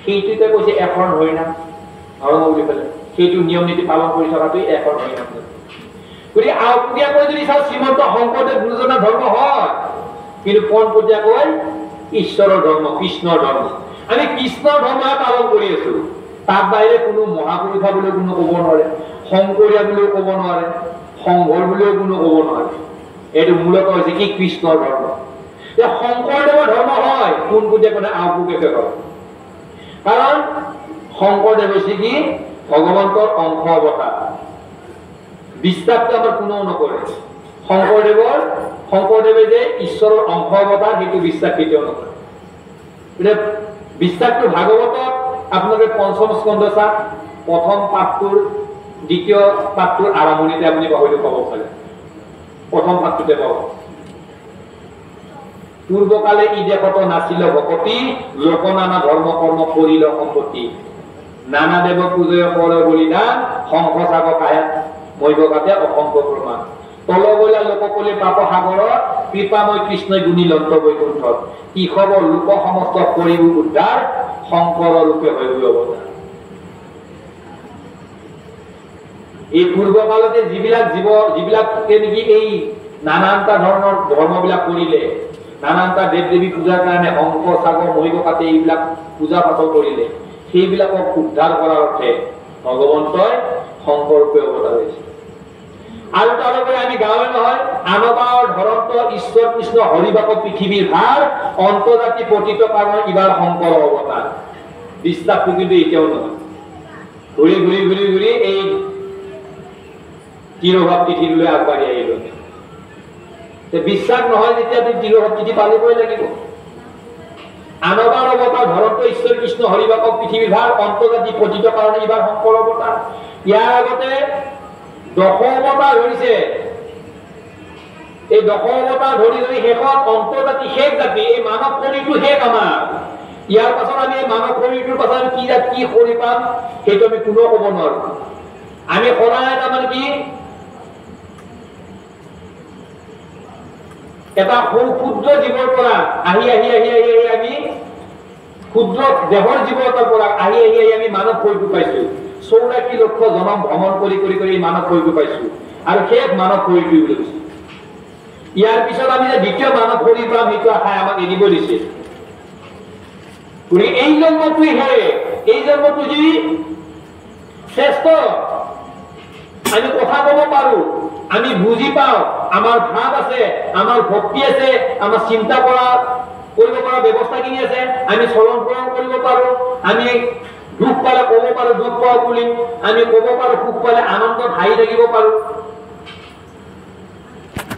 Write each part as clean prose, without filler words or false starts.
সেইটোতে কৈছে এখন হৰিনাম ধৰ্ম বুলি ক'লে। সেইটো নিয়ম নীতি পালন কৰি থকাটোৱেই এখন হৰিনাম। গতিকে আওপকীয়াকৈ যদি চাওঁ শ্ৰীমন্ত শংকৰদেৱ গুৰুজনাৰ ধৰ্ম হয়, কিন্তু পোনপটীয়াকৈ ঈশ্বৰৰ ধৰ্ম, কৃষ্ণৰ ধৰ্ম। আমি কৃষ্ণৰ ধৰ্মহে পালন কৰি আছো। তাৰ বাহিৰে কোনো মহাপুৰুষা বুলিও কোনো ক'ব নোৱাৰে, শংকৰীয়া বুলিও ক'ব নোৱাৰে, সংঘৰ বুলিও কোনো ক'ব নোৱাৰে। এইটো মূলত হৈছে কি কৃষ্ণৰ ধৰ্ম। শংকৰদেৱৰ ধৰ্ম হয়, পোনপটীয়াকৈ আওপকীয়াকৈ হয়। কাৰণ শংকৰদেৱ হৈছে কি ভগৱন্তৰ অংশ অৱতাৰ। বিশ্বাসটো আমাৰ কোনেও নকৰে। শংকৰদেৱে যে ঈশ্বৰৰ অংশ অৱতাৰ সেইটো বিশ্বাস কেতিয়াও নকৰে। এতিয়া বিশ্বাসটো ভাগৱতত আপোনালোকে পঞ্চম স্কন্ধ চাওক, প্ৰথম পাঠটোৰ দ্বিতীয় পাঠটোৰ আৰম্ভণিতে আপুনি হয়তো পাব পাৰে। প্ৰথম পাঠটোতে পাব, পূৰ্বকালে ই দেশত নাছিল ভকতি, লোক নানা ধৰ্ম কৰ্ম কৰিল সম্পত্তি। নানা দেৱ পূজয় কৰ বলিদান, শংখ চাগ কায়াত মৈব কাতে অসংখ্য প্ৰমাণ। তলবলা লোককলি পাপ সাগৰত, কৃপাময় কৃষ্ণই গুণী লন্ত বৈকুণ্ঠত। কৃষক লোক সমস্ত কৰিব উদ্ধাৰ, শংকৰ ৰূপে হৈ অৱতাৰ। এই পূৰ্বকালতে যিবিলাকে নেকি এই নানানটা ধৰণৰ ধৰ্মবিলাক কৰিলে, নানানটা দেৱ দেৱী পূজাৰ কাৰণে শংখ চাগ মৈব কাতে এইবিলাক পূজা পাতল কৰিলে, সেইবিলাকক উদ্ধাৰ কৰাৰ অৰ্থে ভগৱন্তই শংকৰ ৰূপে অৱতাৰ হৈছে। আৰু তাৰোপৰি আমি গাঁৱে নহয়, আনবাৰ ধৰন্ত ঈশ্বৰ কৃষ্ণ হৰিবাক পৃথিৱীৰ ভাৰ, অন্তজাতি পতিত কাৰণ ইবাৰ শংকৰ অৱতাৰ। বিশ্বাসটো কিন্তু এতিয়াও নহয়। ঘূৰি ঘূৰি ঘূৰি ঘূৰি এই তিৰোভাৱ তিথিলৈ আগবাঢ়ি আহিলো। বিশ্বাস নহয় যেতিয়া তুমি তিৰোভাৱ তিথি পালিবই লাগিব। আনবাৰ অৱতাৰ ধৰন্ত ঈশ্বৰ কৃষ্ণ হৰিবাক পৃথিৱীৰ ভাৰ, অন্তজাতি পতিত কাৰণ ইবাৰ শংকৰ অৱতাৰ। ইয়াৰ আগতে দশ অৱতাৰ ধৰিছে। এই দশ অৱতাৰ ধৰি ধৰি শেষত অন্তজাতি শেষ জাতি, এই মানৱ শৰীৰটো শেষ আমাৰ। ইয়াৰ পাছত আমি এই মানৱ শৰীৰটোৰ পাছত আমি কি জাতি কি কৰি পাম সেইটো আমি কোনেও ক'ব নোৱাৰো। আমি সদায় তাৰমানে কি এটা ক্ষুদ্ৰ জীৱৰ পৰা আহি আহি আহি আহি আহি আমি ক্ষুদ্ৰ দেহৰ জীৱ এটাৰ পৰা আহি আহি আহি আমি মানৱ শৰীৰটো পাইছো। 84 লক্ষ জনম ভ্ৰমণ কৰি কৰি কৰি মানৱ শৰীৰটো পাইছো, আৰু শেষ মানৱ শৰীৰটো বুলি কৈছে। ইয়াৰ পিছত আমি যে দ্বিতীয় মানৱ শৰীৰ পাম সেইটো আশাই আমাক এৰিব দিছে। গতিকে এই জন্মটোৱেই শেষ। এই জন্মটো যি শ্ৰেষ্ঠ, আমি কথা ক'ব পাৰো, আমি বুজি পাওঁ, আমাৰ ভাৱ আছে, আমাৰ ভক্তি আছে, আমাৰ চিন্তা কৰিব পৰা ব্যৱস্থাখিনি আছে, আমি চলন ফুৰণ কৰিব পাৰো, আমি দুখ পালে ক'ব পাৰো দুখ পাওঁ বুলি, আমি ক'ব পাৰো সুখ পালে আনন্দত হাঁহি থাকিব পাৰো।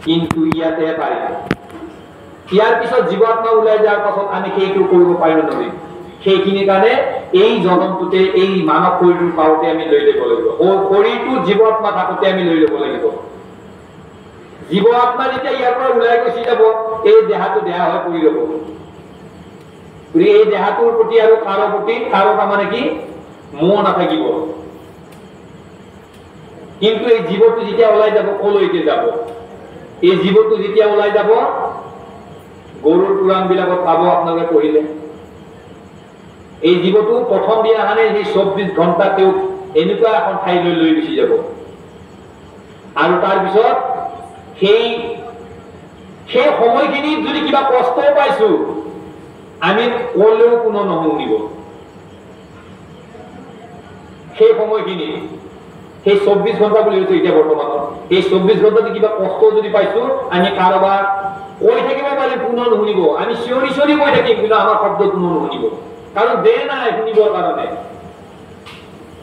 কিন্তু ইয়াতে পাৰি, ইয়াৰ পিছত জীৱাত্মা ওলাই যোৱাৰ পাছত আমি সেইটো কৰিব পাৰিম নহয়। সেইখিনিৰ কাৰণে এই জনমটোতে এই মানৱ শৰীৰটো পাওঁতে আমি লৈ ল'ব লাগিব। শৰীৰটো জীৱাত্মা থাকোঁতে আমি লৈ ল'ব লাগিব। জীৱ আত্মা যেতিয়া ইয়াৰ পৰা ওলাই গুচি যাব, এই দেহাটো দেহা হৈ পৰি ৰ'ব। এই দেহাটোৰ প্ৰতি আৰু কাৰো প্ৰতি কাৰো তাৰমানে কি মোহ নাথাকিব। কিন্তু এই জীৱটো যেতিয়া ওলাই যাব, কলৈকে যাব? এই জীৱটো যেতিয়া ওলাই যাব, গৰুৰ পুৰাণ বিলাকত পাব আপোনালোকে পঢ়িলে। এই জীৱটো প্ৰথম দিনাখনে সেই 24 ঘণ্টা তেওঁক এনেকুৱা এখন ঠাইলৈ লৈ গুচি যাব, আৰু তাৰপিছত সেই সময়খিনিত যদি কিবা কষ্ট পাইছো আমি ক'লেও কোনো নুশুনিব। সেই সময়খিনি সেই 24 ঘণ্টা বুলি কৈছো এতিয়া বৰ্তমানত, এই 24 ঘণ্টাত কিবা কষ্ট যদি পাইছো আমি কাৰোবাৰ কৈ থাকিব পাৰিম, কোনো নুশুনিব। আমি চিঞৰি চিঞৰি কৈ থাকিম, কিন্তু আমাৰ শব্দ কোনো নুশুনিব। কাৰণ দেহ নাই শুনিবৰ কাৰণে।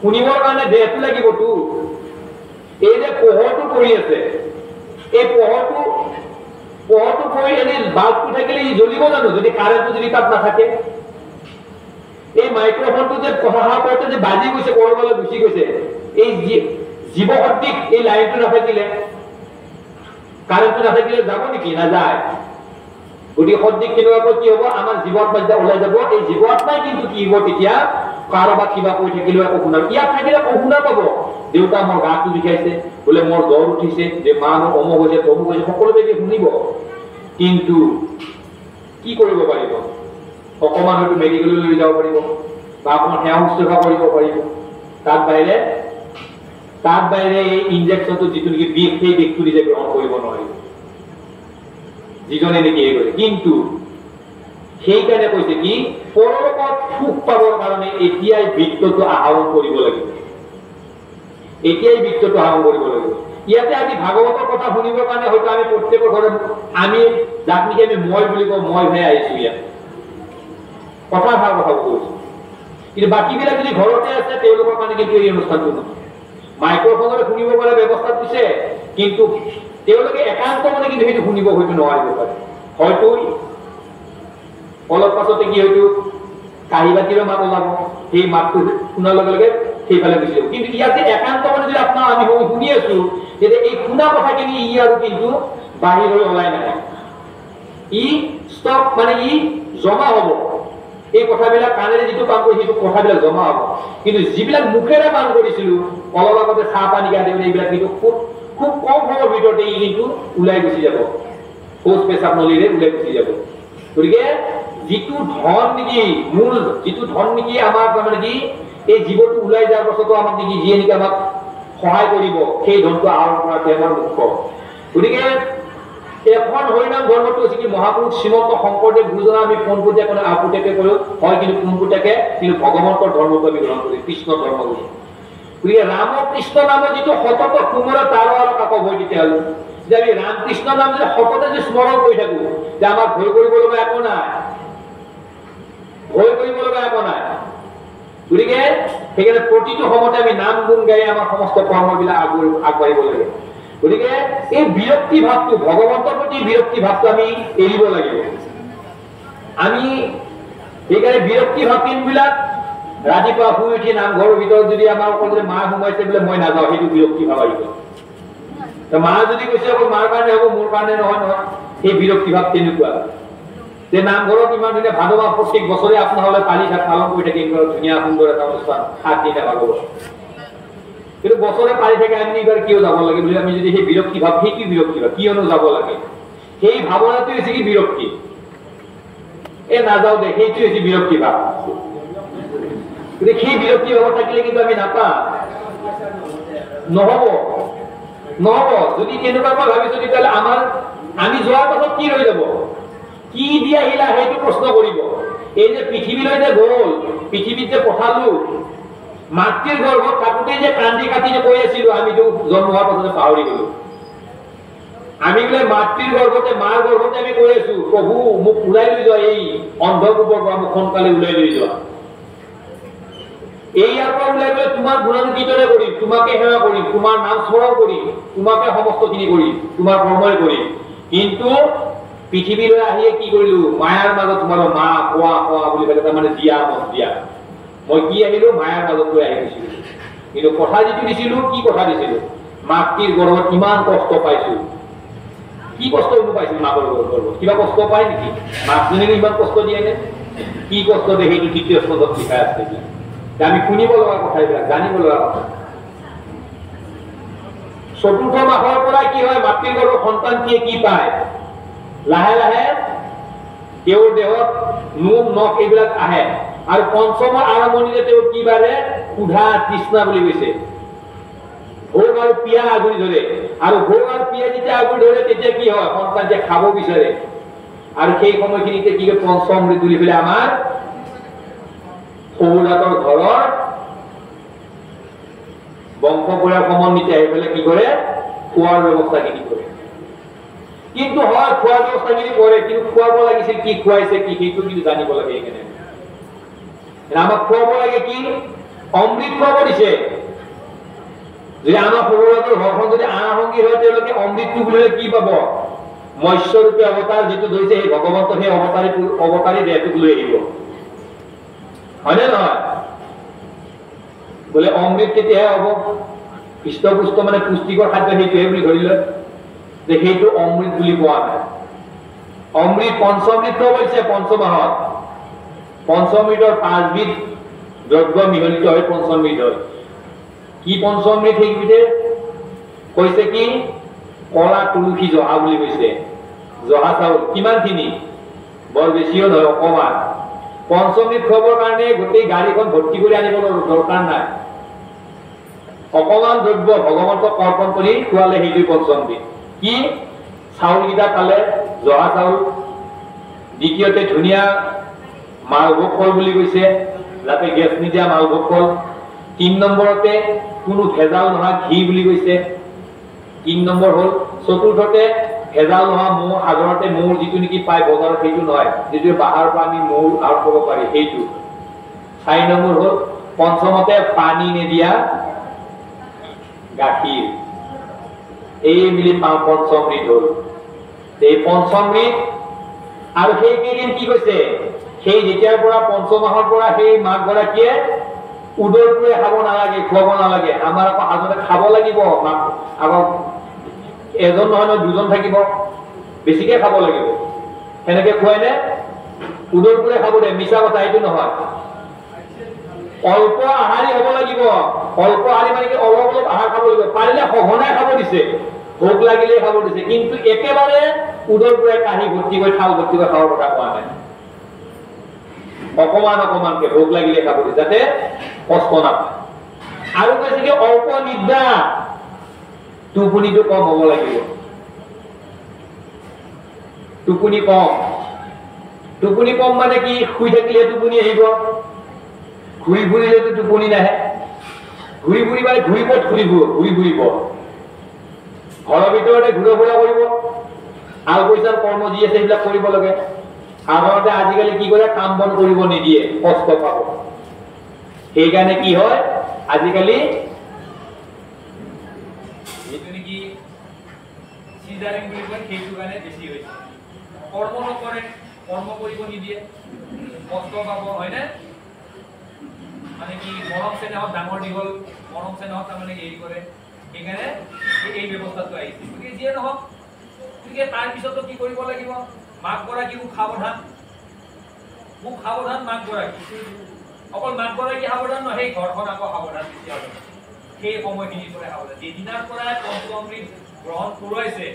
শুনিবৰ কাৰণে দেহটো লাগিবতো। এই যে পোহৰটো পৰি আছে, এই পোহৰটো পৰি এনে বাল্বটো থাকিলে ই জ্বলিব জানো যদি কাৰেণ্টটো যদি তাত নাথাকে? এই মাইক্ৰফোনটো যে কথা কওঁতে যে বাজি গৈছে, কৰবালৈ গুচি গৈছে, এই জীৱশক্তিক এই লাইনটো নাথাকিলে, কাৰেণ্টটো নাথাকিলে যাব নেকি? নাযায়। গতিকে সঠিক কেনেকুৱাকৈ কি হ'ব? আমাৰ জীৱাত্মা যেতিয়া ওলাই যাব, এই জীৱাত্মাই কিন্তু কি হ'ব তেতিয়া কাৰোবাক কিবা কৈ থাকিলেও একো শুনা, ইয়াত থাকিলে একো শুনা পাব। দেউতা মোৰ গাটো বিষাইছে, বোলে মোৰ জ্বৰ উঠিছে, যে মা মোৰ অমুক হৈছে তমুক হৈছে, সকলোৱে শুনিব। কিন্তু কি কৰিব পাৰিব? অকমান হয়তো মেডিকেললৈ লৈ যাব পাৰিব, বা অকণমান সেৱা শুশ্ৰূষা কৰিব পাৰিব। তাত বাহিৰে এই ইনজেকশ্যনটো যিটো নেকি বিষ, সেই বিষটো নিজে গ্ৰহণ কৰিব নোৱাৰিব যিজনে নেকি এই কৰে। কিন্তু সেইকাৰণে কৈছে কি পৰলোকত সুখ পাবৰ কাৰণে এতিয়াই বৃত্তটো আহৰণ কৰিব লাগিব, এতিয়াই বৃত্তটো আহৰণ কৰিব লাগিব। ইয়াতে আজি ভাগৱতৰ কথা শুনিবৰ কাৰণে হয়তো আমি প্ৰত্যেকৰ ঘৰত আমি যাক নেকি আমি মই বুলি কওঁ, মই ভাই আহিছো ইয়াত কথা কৈছো। কিন্তু বাকীবিলাক যদি ঘৰতে আছে তেওঁলোকৰ কাৰণে কিন্তু এই অনুষ্ঠানটো নহয়। মাইক্ৰফোনেৰে শুনিব পৰা ব্যৱস্থা দিছে, কিন্তু তেওঁলোকে একান্ত মানে কিন্তু সেইটো শুনিব হয়তো নোৱাৰিব পাৰে। হয়তো অলপ পাছতে কি হয়তো কাঁহী বাতিৰো মাত ওলাব, সেই মাতটো শুনাৰ লগে লগে সেইফালে গুচি যাব। কিন্তু ইয়াতে একান্ত মানে যদি আপোনাৰ আমি শুনি আছো, তেতিয়া এই শুনা কথাখিনি ই আৰু কিন্তু বাহিৰলৈ ওলাই নাহে, ই ষ্টক মানে ই জমা হ'ব। এই কথাবিলাক কাণেৰে যিটো কাম কৰি সেইটো কথাবিলাক জমা হ'ব। কিন্তু যিবিলাক মুখেৰে কাম কৰিছিলো অলপ আগতে চাহ পানী গা দিবলৈ, এইবিলাক কিন্তু খুব কম সময়ৰ ভিতৰতে ই কিন্তু ওলাই গুচি যাব, শৌচ পেচাব নলীৰে ওলাই গুচি যাব। গতিকে যিটো ধন নেকি মূল, যিটো ধন নেকি আমাক তাৰমানে কি এই জীৱনটো ওলাই যোৱাৰ পাছতো আমাক নেকি যিয়ে নেকি আমাক সহায় কৰিব, সেই ধনটো আহৰণ কৰাটো আমাৰ মুখ্য। গতিকে এখন হৰিনাম ধৰ্মটো হৈছে কি মহাপুৰুষ শ্ৰীমন্ত শংকৰদেৱ গুৰুজনা আমি পোনপটীয়াকৈ কৰো হয়, কিন্তু পোনপটীয়াকে কিন্তু ভগৱন্তৰ ধৰ্মটো আমি গ্ৰহণ কৰো, কৃষ্ণ ধৰ্ম বুলি। গতিকে ৰাম কৃষ্ণ নামৰ যিটো সতত সুমৰে তাৰ আৰু কাকো ভয়, তেতিয়াহ'লে যে আমি ৰাম কৃষ্ণ নাম যদি সততে যদি স্মৰণ কৰি থাকো, যে আমাক ভয় কৰিব লগা একো নাই, ভয় কৰিব লগা একো নাই। গতিকে সেইকাৰণে প্ৰতিটো সময়তে আমি নাম গুণ গাই আমাৰ সমস্ত কৰ্মবিলাক আগবাঢ়িব লাগে। গতিকে এই বিৰক্তি ভাৱটো, ভগৱন্তৰ প্ৰতি বিৰক্তি ভাৱটো আমি এৰিব লাগিব। আমি সেইকাৰণে বিৰক্তি ভাৱবিলাক ৰাতিপুৱা শুই উঠি নামঘৰৰ ভিতৰত যদি আমাৰ অকল যদি মা সোমাইছে বোলে মই নাযাওঁ, সেইটো বিৰক্তি ভাৱ আহিব। মা যদি কৈছে অকল মাৰ কাৰণে হ'ব, মোৰ কাৰণে নহয়, সেই বিৰক্তি ভাৱ তেনেকুৱা। যে নামঘৰত ইমান ধুনীয়া ভাদ মাহ প্ৰত্যেক বছৰে আপোনালোকে পালন কৰি থাকে, ধুনীয়া সুন্দৰ এটা অনুষ্ঠান 7 দিনীয়া ভাগৱত, কিন্তু বছৰে পালি থাকে আমি এইবাৰ কিয় যাব লাগে বুলি আমি যদি সেই বিৰক্তি ভাৱ, সেইটো বিৰক্তি ভাৱ, কিয়নো যাব লাগে সেই ভাৱনাটো হৈছে কি বিৰক্তি। নাযাওঁ দে, সেইটো হৈছে বিৰক্তি ভাৱ। সেই বিৰক্তি ভাৱ থাকিলে কিন্তু আমি নাপাম, নহব। যদি তেনেকুৱাকৈ ভাবিছো তেতিয়াহ'লে আমি যোৱাৰ পাছত কি ৰৈ যাব, কি দি আহিলা সেইটো প্ৰশ্ন কৰিব। এই যে পৃথিৱীলৈ যে গ'ল, পৃথিৱীত যে পঠালো, মাতৃৰ গৰ্ভত থাকোঁতে যে কান্দি কাটি যে কৈ আছিলো, আমিতো জন্ম হোৱাৰ পাছতে পাহৰি গলো। আমি বোলে মাতৃৰ গৰ্ভতে, মাৰ গৰ্ভতে আমি কৈ আছো, প্ৰভু মোক ওলাই লৈ যোৱা, এই অন্ধকূপৰ পৰা মোক সোনকালে ওলাই লৈ যোৱা। ইয়াৰ পৰা ওলাই গ'লে তোমাৰ গুণানুকীৰ্তনে কৰিম, তোমাকে সেৱা কৰিম, তোমাৰ নাম স্মৰণ কৰিম, তোমাকে সমস্তখিনি কৰিম, তোমাৰ কৰ্মই কৰিম। কিন্তু পৃথিৱীলৈ আহিয়ে কি কৰিলো, মায়াৰ মাজত তোমাৰ মা খোৱা বুলি ক'লে, তাৰমানে দিয়া মত দিয়া। মই কি আহিলো, মায়াৰ মাজত লৈ আহি দিছিলো। কিন্তু কথা যিটো দিছিলো, কি কথা দিছিলো, মাতৃৰ গৰ্ভত কিমান কষ্ট পাইছো, কি কষ্ট পাইছো মাকৰ গৰ্ভত, কিবা কষ্ট পায় নেকি? মাকজনীকে ইমান কষ্ট দিয়ে নে? কি কষ্ট দিয়ে সেইটো তৃতীয় স্কন্ধত লিখা আছে। আমি শুনিব লগা কথা, এইবিলাক জানিব লগা কথা। চতুৰ্থ মাহৰ পৰা কি হয়, মাতৃৰ গৰ্ভৰ সন্তানটিয়ে কি পায়, লাহে লাহে তেওঁৰ দেহত নোম নখ এইবিলাক আহে। আৰু পঞ্চমৰ আৰম্ভণিতে তেওঁ কি বাঢ়ে, ক্ষুধা তৃষ্ণা বুলি কৈছে, ভোগ আৰু পিয়া আগুৰি ধৰে। আৰু ভোগ আৰু পিয়া যেতিয়া আগুৰি ধৰে, তেতিয়া কি হয়, সন্তানটিয়ে খাব বিচাৰে। আৰু সেই সময়খিনিতে কি হয়, পঞ্চমৃত বুলি পেলাই আমাৰ শহুৰাকৰ ঘৰৰ বংশ পৰিয়াল সমন্বিতে আহি পেলাই কি কৰে, খোৱাৰ ব্যৱস্থাখিনি কৰে। কিন্তু হয় খোৱাৰ ব্যৱস্থাখিনি কৰে, কিন্তু খুৱাব লাগিছিল কি, খুৱাইছে কি, সেইটো কিন্তু জানিব লাগে। এইখানে আমাক খুৱাব লাগে কি, অমৃত খুৱাব দিছে। যদি আমাৰ শহুৰাকৰ ঘৰখন যদি আনাসংগী হয়, তেওঁলোকে অমৃতটো বুলিলে কি পাব, মৎস্যৰূপী অৱতাৰ যিটো ধৰিছে, সেই ভগৱন্ত সেই অৱতাৰী দেহটোক লৈ আহিব, হয়নে নহয়? বোলে অমৃত তেতিয়াহে হ'ব, হৃষ্টপুষ্ট মানে পুষ্টিকৰ খাদ্য সেইটোহে বুলি ধৰি লয়, যে সেইটো অমৃত বুলি কোৱা নাই। অমৃত পঞ্চমৃত কৈছে পঞ্চমাহত, পঞ্চমৃতৰ 5 বিধ দ্ৰব্য মিহলিত হৈ পঞ্চমৃত হয়। কি পঞ্চমৃত সেইবিধে কৈছে কি, কলা তুলসী জহা বুলি কৈছে। জহা চাউল কিমানখিনি, বৰ বেছিও নহয়, অকমান। পঞ্চমৃত খুৱাবৰ কাৰণে গোটেই গাড়ীখন ভৰ্তি কৰি আনিবলৈ দৰকাৰ নাই অকমান দ্ৰব্য ভগৱন্তক অৰ্পণ কৰি খোৱালে সেইটো পঞ্চমৃত কি চাউলকেইটা পালে জহা চাউল দ্বিতীয়তে ধুনীয়া মালভোগ ফল বুলি কৈছে যাতে গেছ নিদিয়া মালভোগ ফল 3 নম্বৰতে কোনো ভেজাল নহয় ঘি বুলি কৈছে 3 নম্বৰ হল চতুৰ্থতে ভেজাল নহয় মৌ সাগৰতে মৌৰ যিটো নেকি পায় বজাৰত সেইটো নহয় যিটো বাহাৰ পৰা আমি মৌ আউট কৰিব পাৰি সেইটো 4 নম্বৰ হল পঞ্চমতে পানী নিদিয়া গাখীৰ এই মিলি পঞ্চমৃত হল এই পঞ্চমৃত আৰু সেই কেইদিন কি কৈছে সেই যেতিয়াৰ পৰা পঞ্চমাহৰ পৰা সেই মাক গৰাকীয়ে উদৰটোৱে খাব নালাগে খুৱাব নালাগে আমাৰ আকৌ হাজতে খাব লাগিব মাক আকৌ এজন নহয় দুজন থাকিব বেছিকে খাব লাগিব সেনেকে খুৱাই নে উদৰটোৱে খাব দে মিছা কথা এইটো নহয় অল্প আহাৰী হ'ব লাগিব অল্প আহাৰী মানে কি অলপ অলপ আহাৰ খাব লাগিব পাৰিলে সঘনাই খাব দিছে ভোক লাগিলে খাব দিছে কিন্তু একেবাৰে উদৰটোৱে কাঢ়ি ভৰ্তি কৰি থাল ভৰ্তি কৰি খাবৰ কথা কোৱা নাই অকমান অকমানকে ভোক লাগিলে খাব দিছে যাতে কষ্ট নাপায় আৰু কৈছে কি অল্প নিদ্ৰা টোপনিটো কম হ'ব লাগিব টোপনি কম মানে কি শুই থাকিলে টোপনি আহিব ঘূৰি ফুৰিলেতো টোপনি নাহে ঘূৰি ফুৰি মানে ঘূৰি ক'ত ফুৰিব ঘৰৰ ভিতৰতে ঘূৰা ফুৰা কৰিব আল পইচাৰ কৰ্ম যি আছে সেইবিলাক কৰিব লাগে সাধাৰণতে আজিকালি কি কৰে কাম বন কৰিব নিদিয়ে কষ্ট পাব সেইকাৰণে কি হয় আজিকালি এইটো নেকি সিজাৰিং বুলি কয় সেইটো কাৰণে বেছি হৈছে কৰ্ম নকৰে কৰ্ম কৰিব নিদিয়ে কষ্ট পাব হয়নে মানে কি মৰম চেনেহত ডাঙৰ দীঘল মৰম চেনেহত তাৰমানে হেৰি কৰে সেইকাৰণে এই ব্যৱস্থাটো আহিছে গতিকে যিয়ে নহওক গতিকে তাৰ পিছতো কি কৰিব লাগিব মাক গৰাকী মোক সাৱধান মাক গৰাকী অকল মাক গৰাকী সাৱধান নহয় সেই ঘৰখন আকৌ সাৱধান সেই সময়খিনিৰ পৰা সাৱধান যিদিনাৰ পৰা পঞ্চমৃত গ্ৰহণ কৰোৱাইছে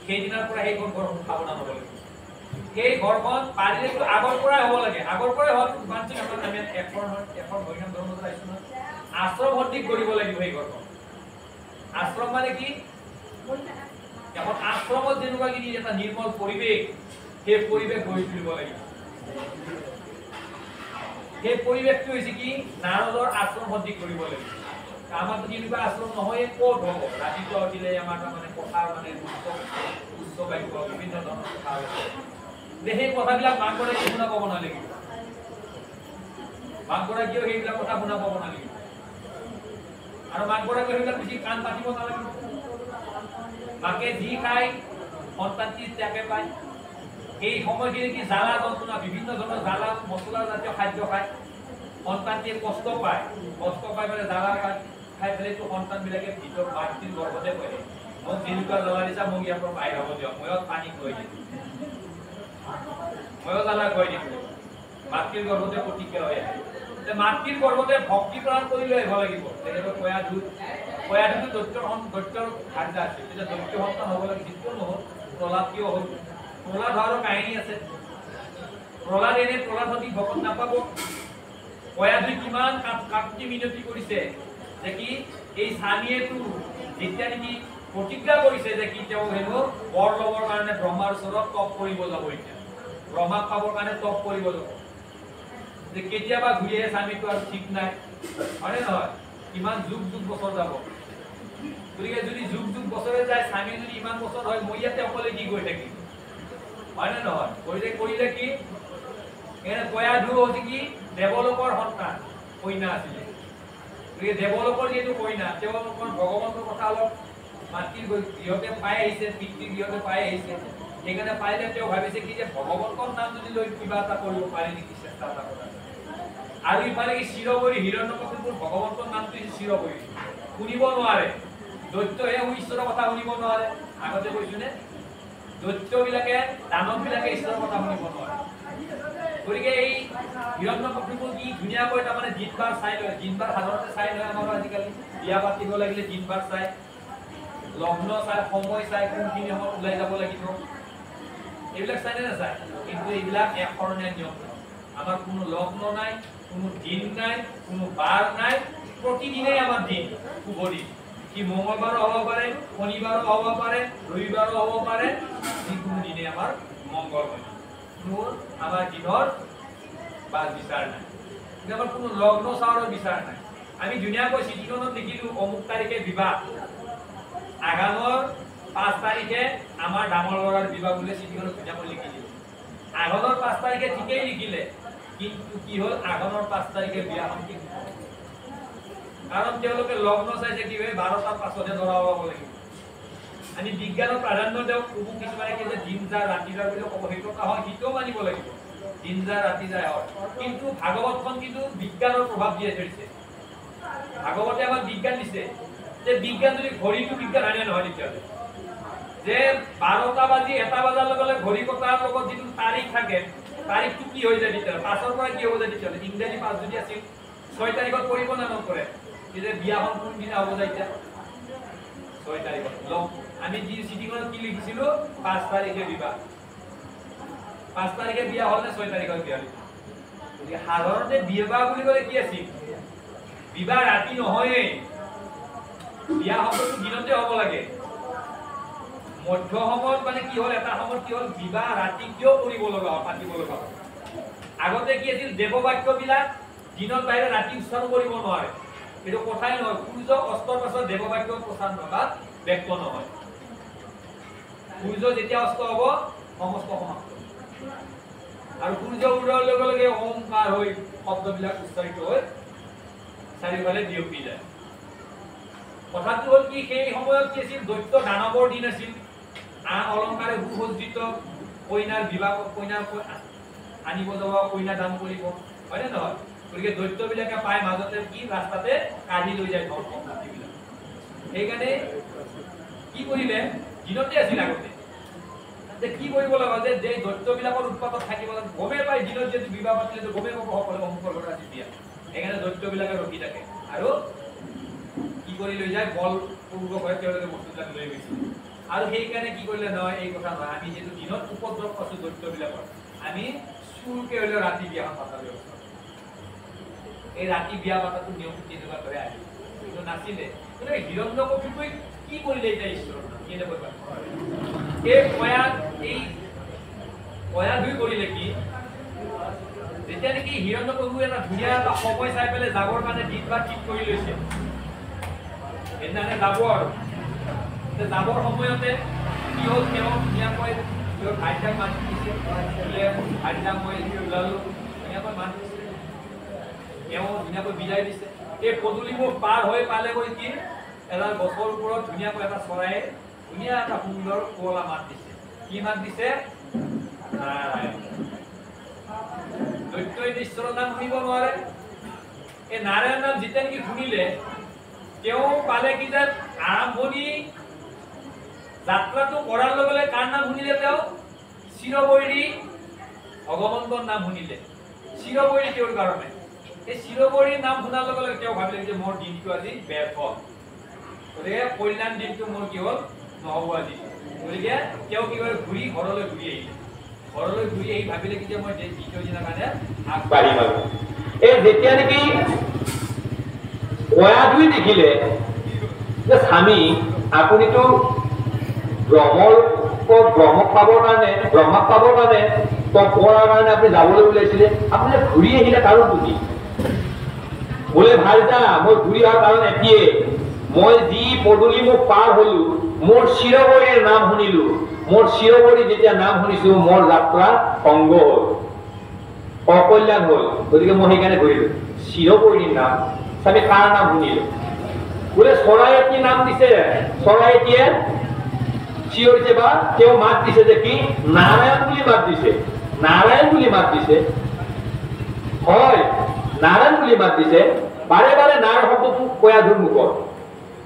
সেইদিনাৰ পৰা সেইখন ঘৰখন সাৱধান হ'ব লাগিব সেই ঘৰখন পাৰিলে আগৰ পৰাই হ'ব লাগে আগৰ পৰাই হ'ল আমি এখন বৈষ্ণৱ ধৰ্মত আহিছো নহয় আশ্ৰম ভৰ্তি কৰিব লাগিব সেই ঘৰখন আশ্ৰম মানে কি এখন আশ্ৰমত যেনেকুৱা কি এটা নিৰ্মল পৰিৱেশ সেই পৰিৱেশ গঢ়ি তুলিব লাগিব সেই পৰিৱেশটো হৈছে কি নাৰদৰ আশ্ৰম ভৰ্তি কৰিব লাগিব আমাৰতো যেনেকুৱা আশ্ৰম নহয় ক'ত হ'ব ৰাতিপুৱা উঠিলে আমাৰ তাৰমানে পথাৰ মানে উচ্চ বাক্য বিভিন্ন ধৰণৰ কথা আছে সেই কথাবিলাক মাক গৰাকী শুনা পাব নালাগিব মাক গৰাকীয়েও সেইবিলাক কথা শুনা পাব নালাগিব আৰু মাক গৰাকীয়ে সেইবিলাক বেছি কাণ পাতিব নালাগিব মাকে যি খায় সন্তানটি তাকে পায় এই সময়খিনি কি জ্বালা যন্ত্ৰণা বিভিন্ন ধৰণৰ জ্বালা মছলা জাতীয় খাদ্য খায় সন্তানটিয়ে কষ্ট পায় মানে জ্বালা খাই পেলাইতো সন্তানবিলাকে ভিতৰত মাতৃৰ গৰ্ভতে পৰে মোক যেনেকুৱা জ্বালা দিছা মোক ইয়াৰ পৰা বাহিৰ হ'ব দিয়ক ময়ো পানী খুৱাই দিম ময়ো জ্বালা খুৱাই দিম মাতৃৰ গৰ্ভতে প্ৰতিক্ৰিয়া হৈ আহে মাতৃৰ গৰ্ভতে ভক্তি প্ৰাণ কৰি লৈ আহিব লাগিব তেখেতৰ কয়াধুটো দৈত্যৰ ভাগ্য আছে তেতিয়া দৈত্য সন্তান হ'ব লাগে যিটো নহ'ল প্ৰহ্লাদ কিয় হ'ল প্ৰহ্লাদ হোৱাৰো কাহিনী আছে প্ৰহ্লাদ সঠিক ভকত নাপাব কয়াধুই কিমান কাকতি মিনতি কৰিছে যে কি এই স্বামীয়েতো যেতিয়া নেকি প্ৰতিজ্ঞা কৰিছে যে কি তেওঁ হেনো বৰ ল'বৰ কাৰণে ব্ৰহ্মাৰ ওচৰত তপ কৰিব যাব এতিয়া ব্ৰহ্মাক পাবৰ কাৰণে তপ কৰিব যাব যে কেতিয়াবা ঘূৰি আহে স্বামীটো আৰু ঠিক নাই হয়নে নহয় কিমান যুগ বছৰ যাব গতিকে যদি যুগ বছৰে যায় স্বামী যদি ইমান বছৰ হয় মই ইয়াতে অকলে কি গৈ থাকিম হয়নে নহয় কৰিলে কি কয়াধু হৈছে কি দেৱলোকৰ সন্তান কন্যা আছিলে গতিকে দেৱলোকৰ যিহেতু কন্যা তেওঁলোকৰ ভগৱন্তৰ কথা অলপ মাতৃৰ গৃহতে পাই আহিছে পিতৃৰ গৃহতে পাই আহিছে সেইকাৰণে পাৰিলে তেওঁ ভাবিছে কি যে ভগৱন্তৰ নাম যদি লৈ কিবা এটা কৰিব পাৰে নেকি চেষ্টা এটা কৰা আৰু ইফালে কি চিৰবৰি হিৰণ্যকশিপুৰ ভগৱন্তৰ নামটো চিৰবৰি শুনিব নোৱাৰে দৈত্যহে ঈশ্বৰৰ কথা শুনিব নোৱাৰে আগতে কৈছোনে দৈত্যবিলাকে দানৱবিলাকে ঈশ্বৰৰ কথা শুনিব নোৱাৰে গতিকে এই হিৰণ্যকশিপুৰ কি ধুনীয়াকৈ তাৰমানে দিনবাৰ চাই লয় দিনবাৰ সাধাৰণতে চাই লয় আমাৰ আজিকালি বিয়া পাতিব লাগিলে দিনবাৰ চাই লগ্ন চাই সময় চাই কোনখিনি সময়ত ওলাই যাব লাগিব এইবিলাক চাই নে নাচায় কিন্তু এইবিলাক একশৰণীয়া নিয়ম আমার কোনো লগ্ন নাই, কোনো দিন নাই, কোনো বার নাই, প্রতিদিনেই আমার দিন শুভ দিন। কি মঙ্গলবারও হব পারে, শনিবারও হব পারে, রবিবারও হব পারে, যিকোনো দিনে আমার মঙ্গলময়। কোনো আমার দিনের বাস বিচার নাই, কিন্তু আমার কোনো লগ্ন চাওয়ারও বিচার নাই। আমি ধুনীয়াকৈ চিঠিখনত লিখিলো অমুক তাৰিখে বিবাহ, আঘাণৰ 5 তাৰিখে আমাৰ ডাঙৰ ল'ৰাৰ বিবাহ বুলি চিঠিখনত ধুনীয়াকৈ লিখি দিলো। আঘাণৰ 5 তাৰিখে ঠিকেই লিখিলে, কিন্তু কি হ'ল আঘাণৰ 5 তাৰিখে বিয়াখন ঠিক নহ'ল। কাৰণ তেওঁলোকে লগ্ন চাইছে কি হয় 12টাৰ পাছতহে দৰা ওলাব লাগিব। আমি বিজ্ঞানৰ প্ৰাধান্য দিওঁ, কোনো কিছুমানে কি যে দিন যা ৰাতি যা বুলি ক'ব, সেইটো কথা হয়, সেইটোও মানিব লাগিব, দিন যা ৰাতি যায় হয়। কিন্তু ভাগৱতখন কিন্তু বিজ্ঞানৰ প্ৰভাৱ দিয়ে ধৰিছে। ভাগৱতে আমাক বিজ্ঞান দিছে, যে বিজ্ঞান যদি ঘড়ীটো বিজ্ঞান হয় নে নহয় তেতিয়াহ'লে, যে 12টা বাজি 1টা বজাৰ লগে লগে ঘড়ী কটাৰ লগত যিটো তাৰিখ থাকে, তাৰিখটো কি হৈ যায় তেতিয়াহ'লে, পাছৰ পৰা কি হ'ব যায় তেতিয়াহ'লে, ইংৰাজী 5 যদি আছিল 6 তাৰিখত পৰিব না নপৰে, যে বিয়াখন কোনদিনা হ'ব যায় এতিয়া 6 তাৰিখত। আমি যি চিঠিখনত কি লিখিছিলো 5 তাৰিখে বিবাহ, 5 তাৰিখে বিয়া হ'ল নে 6 তাৰিখত বিয়া হ'ল? গতিকে সাধাৰণতে বিবাহ বুলি ক'লে কি আছিল, বিবাহ ৰাতি নহয়ে, বিয়া শব্দটো দিনতে হ'ব লাগে। মধ্য সময়ত মানে কি হ'ল, এটা সময়ত কি হ'ল বিবাহ ৰাতি কিয় কৰিব লগা হ'ল, পাতিব লগা হ'ল। আগতে কি আছিল, দেৱবাক্যবিলাক দিনত বাহিৰে ৰাতি উচ্চাৰণ কৰিব নোৱাৰে, এইটো কথাই নহয়। সূৰ্য অস্তৰ পাছত দেৱবাক্য প্ৰচাৰ বা ব্যক্ত নহয়। সূৰ্য যেতিয়া অস্ত হ'ব সমস্ত সমাপ্ত, আৰু সূৰ্য উদয়ৰ লগে লগে ওমকাৰ হৈ শব্দবিলাক উচ্চাৰিত হৈ চাৰিওফালে বিয়পি যায়। কথাটো হ'ল কি, সেই সময়ত কি আছিল, দৈত্য দানৱৰ দিন আছিল, অলংকাৰে সুসজ্জিত, কইনাৰ বিবাহ, কইনাৰ আনিব যাব, কইনা দান কৰিব, হয় নে নহয়? গতিকে দৈত্যবিলাকে পাই মাজতে কি ৰাস্তাতে কাঢ়ি লৈ যায় ধন সম্পত্তিবিলাক। সেইকাৰণে কি কৰিলে, দিনতে আছিল আগতে, যে কি কৰিব লগা যে দৈত্যবিলাকৰ উৎপাতত থাকিব লাগে, গমে পাই দিনত যদি বিবাহ পাতিলে গমে পাব সকলোৱে অমুকৰ ঘৰত আজি বিয়া। সেইকাৰণে দৈত্যবিলাকে ৰখি থাকে আৰু কি কৰি লৈ যায়, বলপূৰ্বক তেওঁলোকে বস্তুবিলাক লৈ গৈছিল। আৰু সেইকাৰণে কি কৰিলে, নহয় এই কথা নহয়, আমি যিহেতু দিনত উপদ্ৰৱ পাইছো দৈত্যবিলাকৰ, আমি চুৰকে হ'লেও ৰাতি বিয়াখন পাতাৰ ব্যৱস্থা, এই ৰাতি বিয়া পাতাটো নিয়ম তেনেকুৱা দৰে আহিল, কিন্তু নাছিলে। কিন্তু হিৰণ্যকশিপুই কি কৰিলে এতিয়া ঈশ্বৰৰ নাম কেনেকৈ পালে, এই কয়া ধুই কৰিলে কি, যেতিয়া নেকি হিৰণ্যকশিপুৱে এটা ধুনীয়া এটা সময় চাই পেলাই যাবৰ কাৰণে দিন বাৰ ঠিক কৰি লৈছে, সেইদিনাখনে যাব আৰু যাবৰ সময়তে কি হ'ল, তেওঁ ধুনীয়াকৈ ভাইটাক মাতি দিছে, ভাইটাক মই ওলালো, ধুনীয়াকৈ মাত দিছে, তেওঁ ধুনীয়াকৈ বিদায় দিছে। এই পদূলিবোৰ পাৰ হৈ পালেগৈ কি, এডাল গছৰ ওপৰত ধুনীয়াকৈ এটা চৰায়ে ধুনীয়া এটা সুন্দৰ শুৱলা মাত দিছে। কি মাত দিছে? নাৰায়ণ। দৈত্যই ঈশ্বৰৰ নাম শুনিব নোৱাৰে, এই নাৰায়ণ নাম যেতিয়া নেকি শুনিলে, তেওঁ পালে কি যে আৰম্ভণি যাত্ৰাটো কৰাৰ লগে লগে কাৰ নাম শুনিলে, তেওঁ চিৰবৈৰী ভগৱন্তৰ নাম শুনিলে। চিৰবৈৰী তেওঁৰ কাৰণে, এই চিৰবৈৰীৰ নাম শুনাৰ লগে লগে তেওঁ ভাবিলে যে মোৰ দিনটো আজি ব্যৰ্থ, গতিকে কল্যাণ দিনটো মোৰ কি হ'ল, নহ'ব আজি। গতিকে তেওঁ কি কৰে, ঘৰলৈ ঘূৰি আহিলে। ঘৰলৈ ঘূৰি আহি ভাবিলে কি যে মই দ্বিতীয় দিনৰ কাৰণে আগবাঢ়িম আৰু। এই যেতিয়া নেকি কয়া ধুই দেখিলে যে স্বামী আপুনিতো ব্ৰহ্মক পাবৰ কাৰণে তপ কৰাৰ কাৰণে আপুনি যাবলৈ ওলাইছিলে, আপুনি ঘূৰি আহিলে কাৰণটো কি? বোলে ভাল যা, মই ঘূৰি অহাৰ কাৰণ এটিয়ে, মই যি পদূলি মোক পাৰ হলো, মোৰ চিৰবৈৰীৰ নাম শুনিলো, মোৰ চিৰবৈৰী যেতিয়া নাম শুনিছো, মোৰ যাত্ৰা ভংগ হ'ল, অকল্যাণ হ'ল, গতিকে মই সেইকাৰণে ঘূৰিলো। চিৰবৈৰীৰ নাম, আমি কাৰ নাম শুনিলো? বোলে চৰাই এটি নাম দিছে, চৰাই এটিয়ে চিঞৰিছে বা তেওঁ মাত দিছে যে কি, নাৰায়ণ বুলি মাত দিছে, নাৰায়ণ বুলি মাত দিছে, হয় নাৰায়ণ বুলি মাত দিছে। বাৰে বাৰে নাৰায়ণ শব্দটো কয়া ধুৰ মুখত,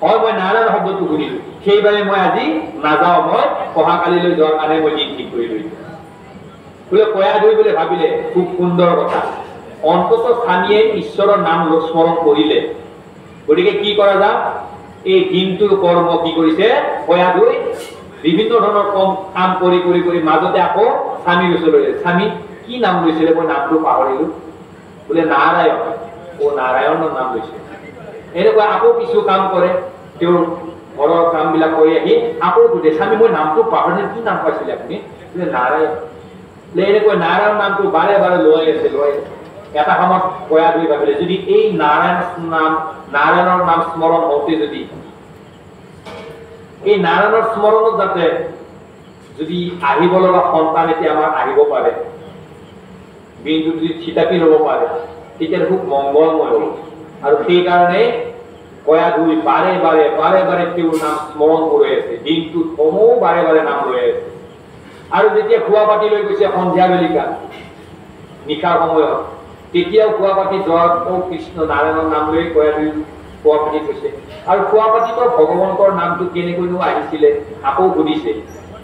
হয় মই নাৰায়ণ শব্দটো শুনিলো, সেইবাবে মই আজি নাযাওঁ, মই অহাকালিলৈ যোৱাৰ কাৰণে মই দিন ঠিক কৰি লৈছো। বোলে কয়া ধুই বোলে ভাবিলে খুব সুন্দৰ কথা, অন্তত স্বামীয়ে ঈশ্বৰৰ নাম স্মৰণ কৰিলে, গতিকে কি কৰা যাওক, এই দিনটোৰ কৰ্ম কি কৰিছে, কয়া ধুই বিভিন্ন ধৰণৰ কাম কৰি মাজতে আকৌ স্বামীৰ ওচৰলৈ, স্বামী কি নাম লৈছিলে মই নামটো পাহৰিলো বোলে নাৰায়ণ নাৰায়ণৰ নাম লৈছে এনেকুৱা আকৌ কিছু কাম কৰে তেওঁৰ ঘৰৰ কামবিলাক কৰি আহি আকৌ সুধে স্বামী মই নামটো পাহৰিলে কি নাম পাইছিলে আপুনি বোলে নাৰায়ণ এনেকৈ নাৰায়ণ নামটো বাৰে বাৰে লৈ আছে এটা সময়ত কয়া ধৰি ভাবিলে যদি এই নাৰায়ণৰ নাম স্মৰণ হওঁতে যদি এই নাৰায়ণৰ স্মৰণত যাতে যদি আহিব লগা সন্তান এতিয়া আমাৰ আহিব পাৰে দিনটো যদি থিতাপি ল'ব পাৰে তেতিয়া খুব মংগলময় হ'ব আৰু সেইকাৰণে কয়া ধুই বাৰে বাৰে তেওঁৰ নাম স্মৰণ কৰি আছে দিনটোত সমূহ বাৰে বাৰে নাম লৈ আছে আৰু যেতিয়া খোৱা পাতি লৈ গৈছে সন্ধিয়া বেলিকা নিশাৰ সময়ত তেতিয়াও খোৱা পাতি যোৱাৰ কৃষ্ণ নাৰায়ণৰ নাম লৈ কয়া ধুই খোৱা পাতি গৈছে আৰু খোৱা পাতিতো ভগৱন্তৰ নামটো কেনেকৈনো আহিছিলে আকৌ সুধিছে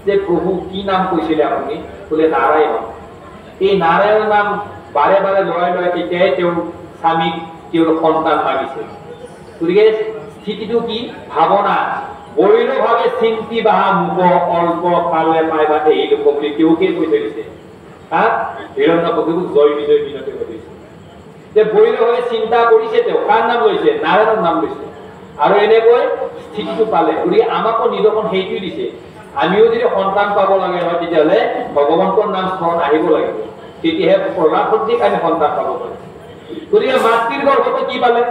যে প্ৰভু কি নাম কৈছিলে আপুনি বোলে নাৰায়ণ এই নাৰায়ণ নাম বাৰে বাৰে লৰাই লৰাই তেতিয়াই তেওঁৰ স্বামীক তেওঁৰ সন্তান মাগিছে গতিকে স্থিতিটো কি ভাৱনা বৈৰভাৱে চিন্তি বাহা মুখ অল্প কালে পাইবা এই লোক বুলি তেওঁকে কৈ থৈ দিছে হিৰণ্যকশিপুক জয় বিজয় দিনতে কৈ দিছে যে বৈৰভাৱে চিন্তা কৰিছে তেওঁ কাৰ নাম লৈছে নাৰায়ণৰ নাম লৈছে আৰু এনেকৈ স্থিতিটো পালে গতিকে আমাকো নিদৰ্শন সেইটোৱে দিছে আমিও যদি সন্তান পাব লাগে হয় তেতিয়াহ'লে ভগৱন্তৰ নাম স্মৰণ আহিব লাগিব তেতিয়াহে প্ৰলাপদিক আমি সন্তান পাব পাৰিম গতিকে মাতৃৰ গৰ্ভতো কি পালে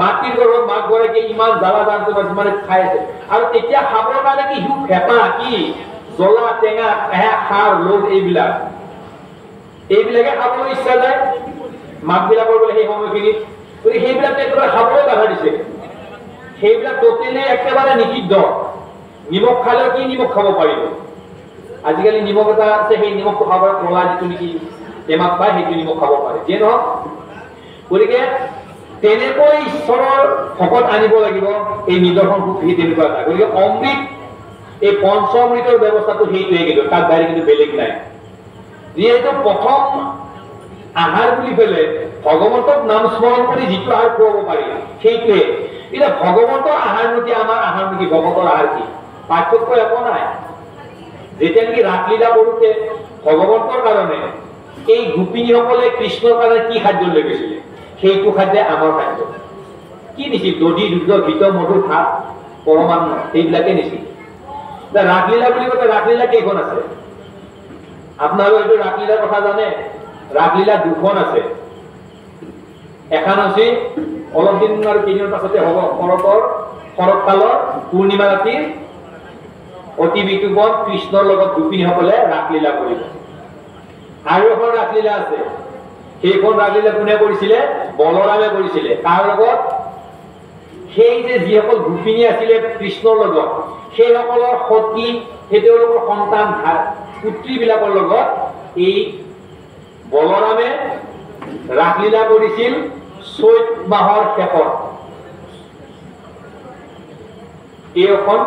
মাতৃৰ গৰ্ভত মাক গৰাকী ইমান জ্বালা জানটো যিমানে খাই আছে আৰু তেতিয়া খাবৰ কাৰণে কি সিও হেঁপাহ কি জ্বলা টেঙা সাৰ লোভ এইবিলাকে খাবলৈ ইচ্ছা যায় মাক বিলাকৰ বোলে সেই সময়খিনিত গতিকে সেইবিলাক একেবাৰে খাবলৈ বাধা দিছে সেইবিলাক টোটেলি একেবাৰে নিষিদ্ধ নিমখ খালেও কি নিমখ খাব পাৰিব আজিকালি নিমখ এটা আছে সেই নিমখটো খাব পাৰে কলা যিটো নেকি টেমাত পায় সেইটো নিমখ খাব পাৰে যিয়ে নহওক গতিকে তেনেকৈ ঈশ্বৰৰ ভকত আনিব লাগিব এই নিদৰ্শনটো সেই তেনেকুৱা এটা গতিকে অমৃত এই পঞ্চমৃতৰ ব্যৱস্থাটো সেইটোৱে কিন্তু তাত বাহিৰে কিন্তু বেলেগ নাই যিহেতু প্ৰথম আহাৰ বুলি পেলাই ভগৱন্তক নাম স্মৰণ কৰি যিটো আহাৰ খুৱাব পাৰি সেইটোৱে এতিয়া ভগৱন্তৰ আহাৰ নেকি আমাৰ আহাৰ নেকি ভগৱতৰ আহাৰ কি পাৰ্থক্য একো নাই যেতিয়া নেকি ৰাসলীলা কৰোঁতে ভগৱন্তৰ কাৰণে এই গোপিনীসকলে কৃষ্ণৰ কাৰণে কি খাদ্য লৈ গৈছিলে সেইটো খাদ্য আমাৰ খাদ্য কি নিছিল দধি দুগ্ধ ঘৃত মধুৰ ভাত পৰমান্ন সেইবিলাকে নিছিল ৰাসলীলা বুলি কলে ৰাসলীলা কেইখন আছে আপোনালোকে এইটো ৰাসলীলাৰ কথা জানে ৰাসলীলা দুখন আছে এখন হৈছে অলপ দিন আৰু কেইদিনৰ পাছতে হ'ব শৰৎকালৰ পূৰ্ণিমা ৰাতিৰ অতি বিতুপন কৃষ্ণৰ লগত গোপিনীসকলে ৰাসলীলা কৰিব আৰু এখন ৰাসলীলা আছে সেইখন ৰাসলীলা কোনে কৰিছিলে বলৰামে কৰিছিলে তাৰ লগত সেই যে যিসকল গোপিনী আছিলে কৃষ্ণৰ লগত সেইসকলৰ সতী সেই তেওঁলোকৰ সন্তান পুত্ৰীবিলাকৰ লগত এই বলৰামে ৰাসলীলা কৰিছিল চৈত মাহৰ শেষত এইখন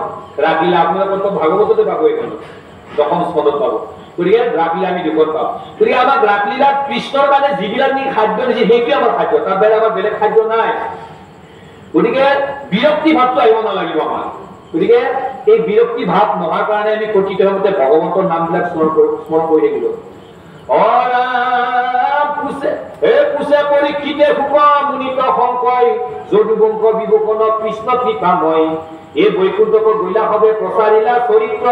ৰাসলীলা আপোনালোকৰ ভাগৱততে পাব এইখন দশম স্কন্ধত পাব গতিকে ৰাসলীলা আমি দুখন পাওঁ গতিকে আমাক ৰাসলীলাত কৃষ্ণৰ কাৰণে যিবিলাক নি খাদ্য দিছে সেইটোৱে আমাৰ খাদ্য তাৰ বাহিৰে আমাৰ বেলেগ খাদ্য নাই গতিকে বিৰক্তি ভাৱটো আহিব নালাগিব আমাৰ গতিকে এই বিৰক্তি ভাৱ নোহোৱাৰ কাৰণে আমি প্ৰতিটো সময়তে ভগৱন্তৰ নামবিলাক স্মৰণ কৰি থাকিব পৰীক্ষিতে মুনিত সংশয় যদুবংশ বিভূষণ কৃষ্ণ কৃপাময় এই বৈকুণ্ঠক গৈলা হবে প্ৰচাৰিলা চৰিত্ৰ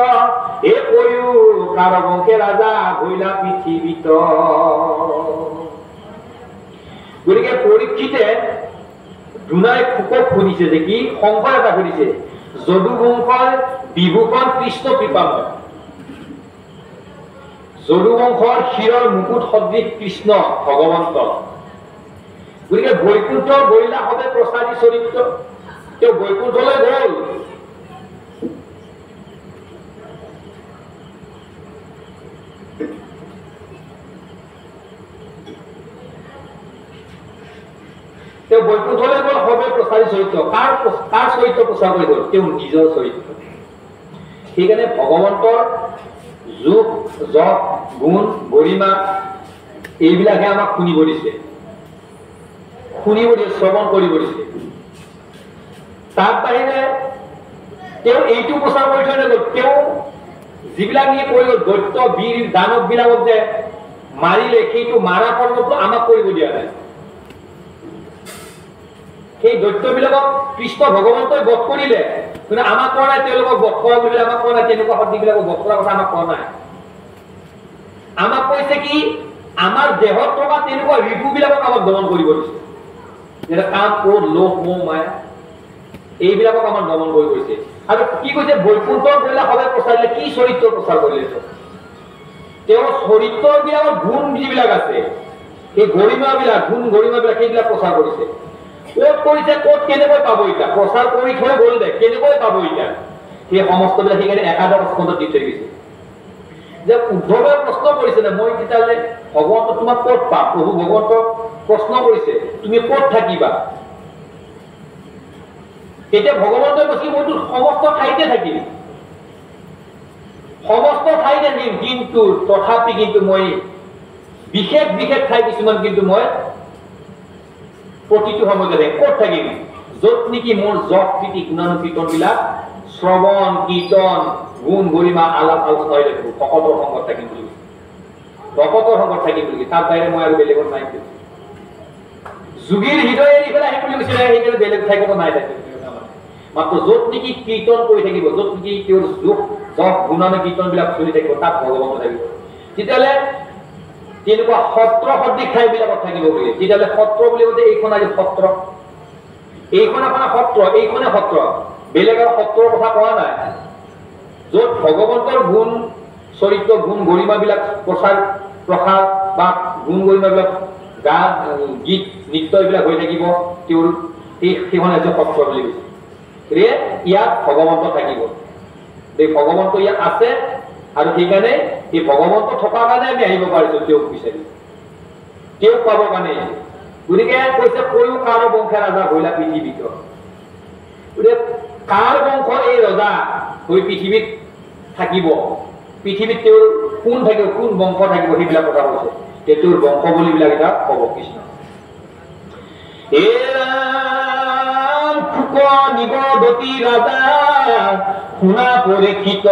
এই কৈও কাৰ বংশে ৰাজা গৈলা পৃথিৱীত গতিকে পৰীক্ষিতে দুনাই খুকক শুনিছে যে কি সংশয় এটা শুনিছে যদুবংশৰ বিভূষণ কৃষ্ণ কৃপাময় যদুবংশৰ শিৰৰ মুকুট সদৃশ কৃষ্ণ ভগৱন্ত গতিকে বৈকুণ্ঠ গৈলা হবে প্ৰচাৰী চৰিত্ৰ তেওঁ বৈকুণ্ঠলৈ গ'ল তেওঁ বৈকুণ্ঠলৈ গ'ল হবে প্ৰচাৰী চৰিত্ৰ কাৰ চৰিত্ৰ প্ৰচাৰ কৰি গ'ল তেওঁ নিজৰ চৰিত্ৰ সেইকাৰণে ভগৱন্তৰ যোগ যশ গুণ গৰিমা এইবিলাকে আমাক শুনিব দিছে শ্ৰৱণ কৰিব দিছে তাৰ বাহিৰে তেওঁ এইটো প্ৰচাৰ কৰি থৈ নগ'ল তেওঁ যিবিলাক নিয়ে কৈ গ'ল দৈত্য বীৰ দানৱ বিলাকক যে মাৰিলে সেইটো মাৰা কৰ্মটো আমাক কৰিব দিয়া নাই। সেই দৈত্যবিলাকক কৃষ্ণ ভগৱন্তই বধ কৰিলে, কিন্তু আমাক কোৱা নাই তেওঁলোকক বধ কৰা বুলি, আমাক কোৱা নাই তেনেকুৱা শক্তিবিলাকক বধ কৰাৰ কথা আমাক কোৱা নাই। আমাক কৈছে কি আমাৰ দেহত থকা তেনেকুৱা ৰিপুবিলাকক আমাক দমন কৰিব দিছে, যেনে কাম, ক্ৰোধ, লোভ, মোহ, মায়া, এইবিলাকক আমাক দমন কৰি গৈছে। আৰু কি কৈছে বৈকুণ্ঠৰ কৰিলে সদায় প্ৰচাৰ দিলে, কি চৰিত্ৰ প্ৰচাৰ কৰিলে? তেওঁৰ চৰিত্ৰৰ বিলাকৰ গুণ যিবিলাক আছে, সেই গৰিমাবিলাক, গুণ গৰিমাবিলাক সেইবিলাক প্ৰচাৰ কৰিছে। ক'ত কৰিছে, ক'ত কেনেকৈ পাব এতিয়া, প্ৰচাৰ কৰি থৈ গ'ল দে, কেনেকৈ পাব এতিয়া, সেই সমস্তবিলাক সেইকাৰণে একাদশ স্কন্ধত দি থৈ গৈছে। যে উদ্ধৱে প্ৰশ্ন কৰিছে যে মই তেতিয়াহ'লে ভগৱন্ত তোমাক ক'ত পাম? প্ৰভু ভগৱন্তক প্ৰশ্ন কৰিছে তুমি ক'ত থাকিবা? এতিয়া ভগৱন্তই কৈছে মইতো সমস্ত ঠাইতে থাকিম, সমস্ত ঠাই থাকিম, কিন্তু তথাপি কিন্তু মই বিশেষ বিশেষ ঠাই কিছুমান কিন্তু মই প্ৰতিটো সময়তে থাকিম। ক'ত থাকিম? য'ত নেকি মোৰ যশ প্ৰীতি গুণানুকীৰ্তন বিলাক শ্ৰৱণ কীৰ্তন গুণ গৰিমা আলাপ আলোচনা হৈ থাকিব, ভকতৰ সংগত থাকিম বুলি, ভকতৰ সংগত থাকিম বুলি, তাৰ বাহিৰে মই আৰু বেলেগত নাই। যোগীৰ হৃদয় এৰি পেলাই আহিম বুলি কৈছিলে, সেইকাৰণে বেলেগ ঠাইত নাই থাকিম। মাত্ৰ য'ত নেকি কীৰ্তন কৰি থাকিব, য'ত নেকি তেওঁৰ যশ গুণানুকীৰ্তন বিলাক চলি থাকিব, তাত ভগৱন্ত থাকিব। তেতিয়াহ'লে তেনেকুৱা সত্ৰ সদৃশ ঠাইবিলাকত থাকিব বুলি, তেতিয়াহ'লে সত্ৰ বুলি কওঁতে এইখন আজি সত্ৰ, এইখন আপোনাৰ সত্ৰ, এইখনে সত্ৰ, বেলেগ আৰু সত্ৰৰ কথা কোৱা নাই। য'ত ভগৱন্তৰ গুণ চৰিত্ৰ গুণ গৰিমাবিলাক প্ৰচাৰ প্ৰসাৰ বা গুণ গৰিমাবিলাক গান গীত নৃত্য এইবিলাক হৈ থাকিব, তেওঁৰ সেইখন হৈছে সত্ৰ বুলি কৈছে। ইয়াত ভগৱন্ত থাকিব, এই ভগৱন্ত ইয়াত আছে, আৰু সেইকাৰণে এই ভগৱন্ত থকাৰ কাৰণে আমি আহিব পাৰিছো তেওঁক বিচাৰি, তেওঁক পাবৰ কাৰণে। গতিকে কৈছে কৈও কাৰ বংশে ৰাজা হৈলা পৃথিৱীত, গতিকে কাৰ বংশৰ এই ৰজা হৈ পৃথিৱীত থাকিব, পৃথিৱীত তেওঁৰ কোন থাকিব, কোন বংশ থাকিব, সেইবিলাক কথা কৈছে। তেওঁৰ বংশ বুলিবিলাক এটা ক'ব কৃষ্ণ। নিগদতী ৰাজা শুনা পৰীক্ষিত,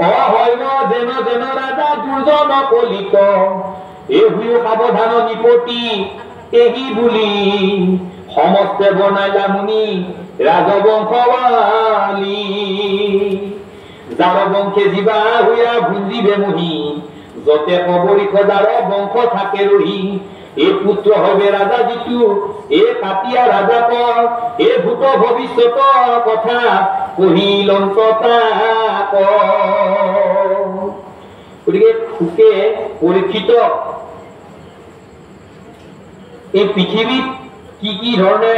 অহৈম যেন যেন ৰাজা দুৰ্জন কলিত, এহুও সাৱধান নিপতি এহি বুলি, সমস্তে বনাইলা মুনি ৰাজবংশৱালী, যাৰ বংশে জীৱা হুয়া ভুঞ্জিবে মহি, যতে কবৰিক যাৰ বংশ থাকে ৰহি, এ পুত্ৰ হবে ৰাজা যিটো, এ কাটিয়া ৰাজা কৰ, এ ভূত ভৱিষ্যত কথা কহিলন্ত তাক। গতিকে সুকে পৰীক্ষিত এই পৃথিৱীত কি কি ধৰণে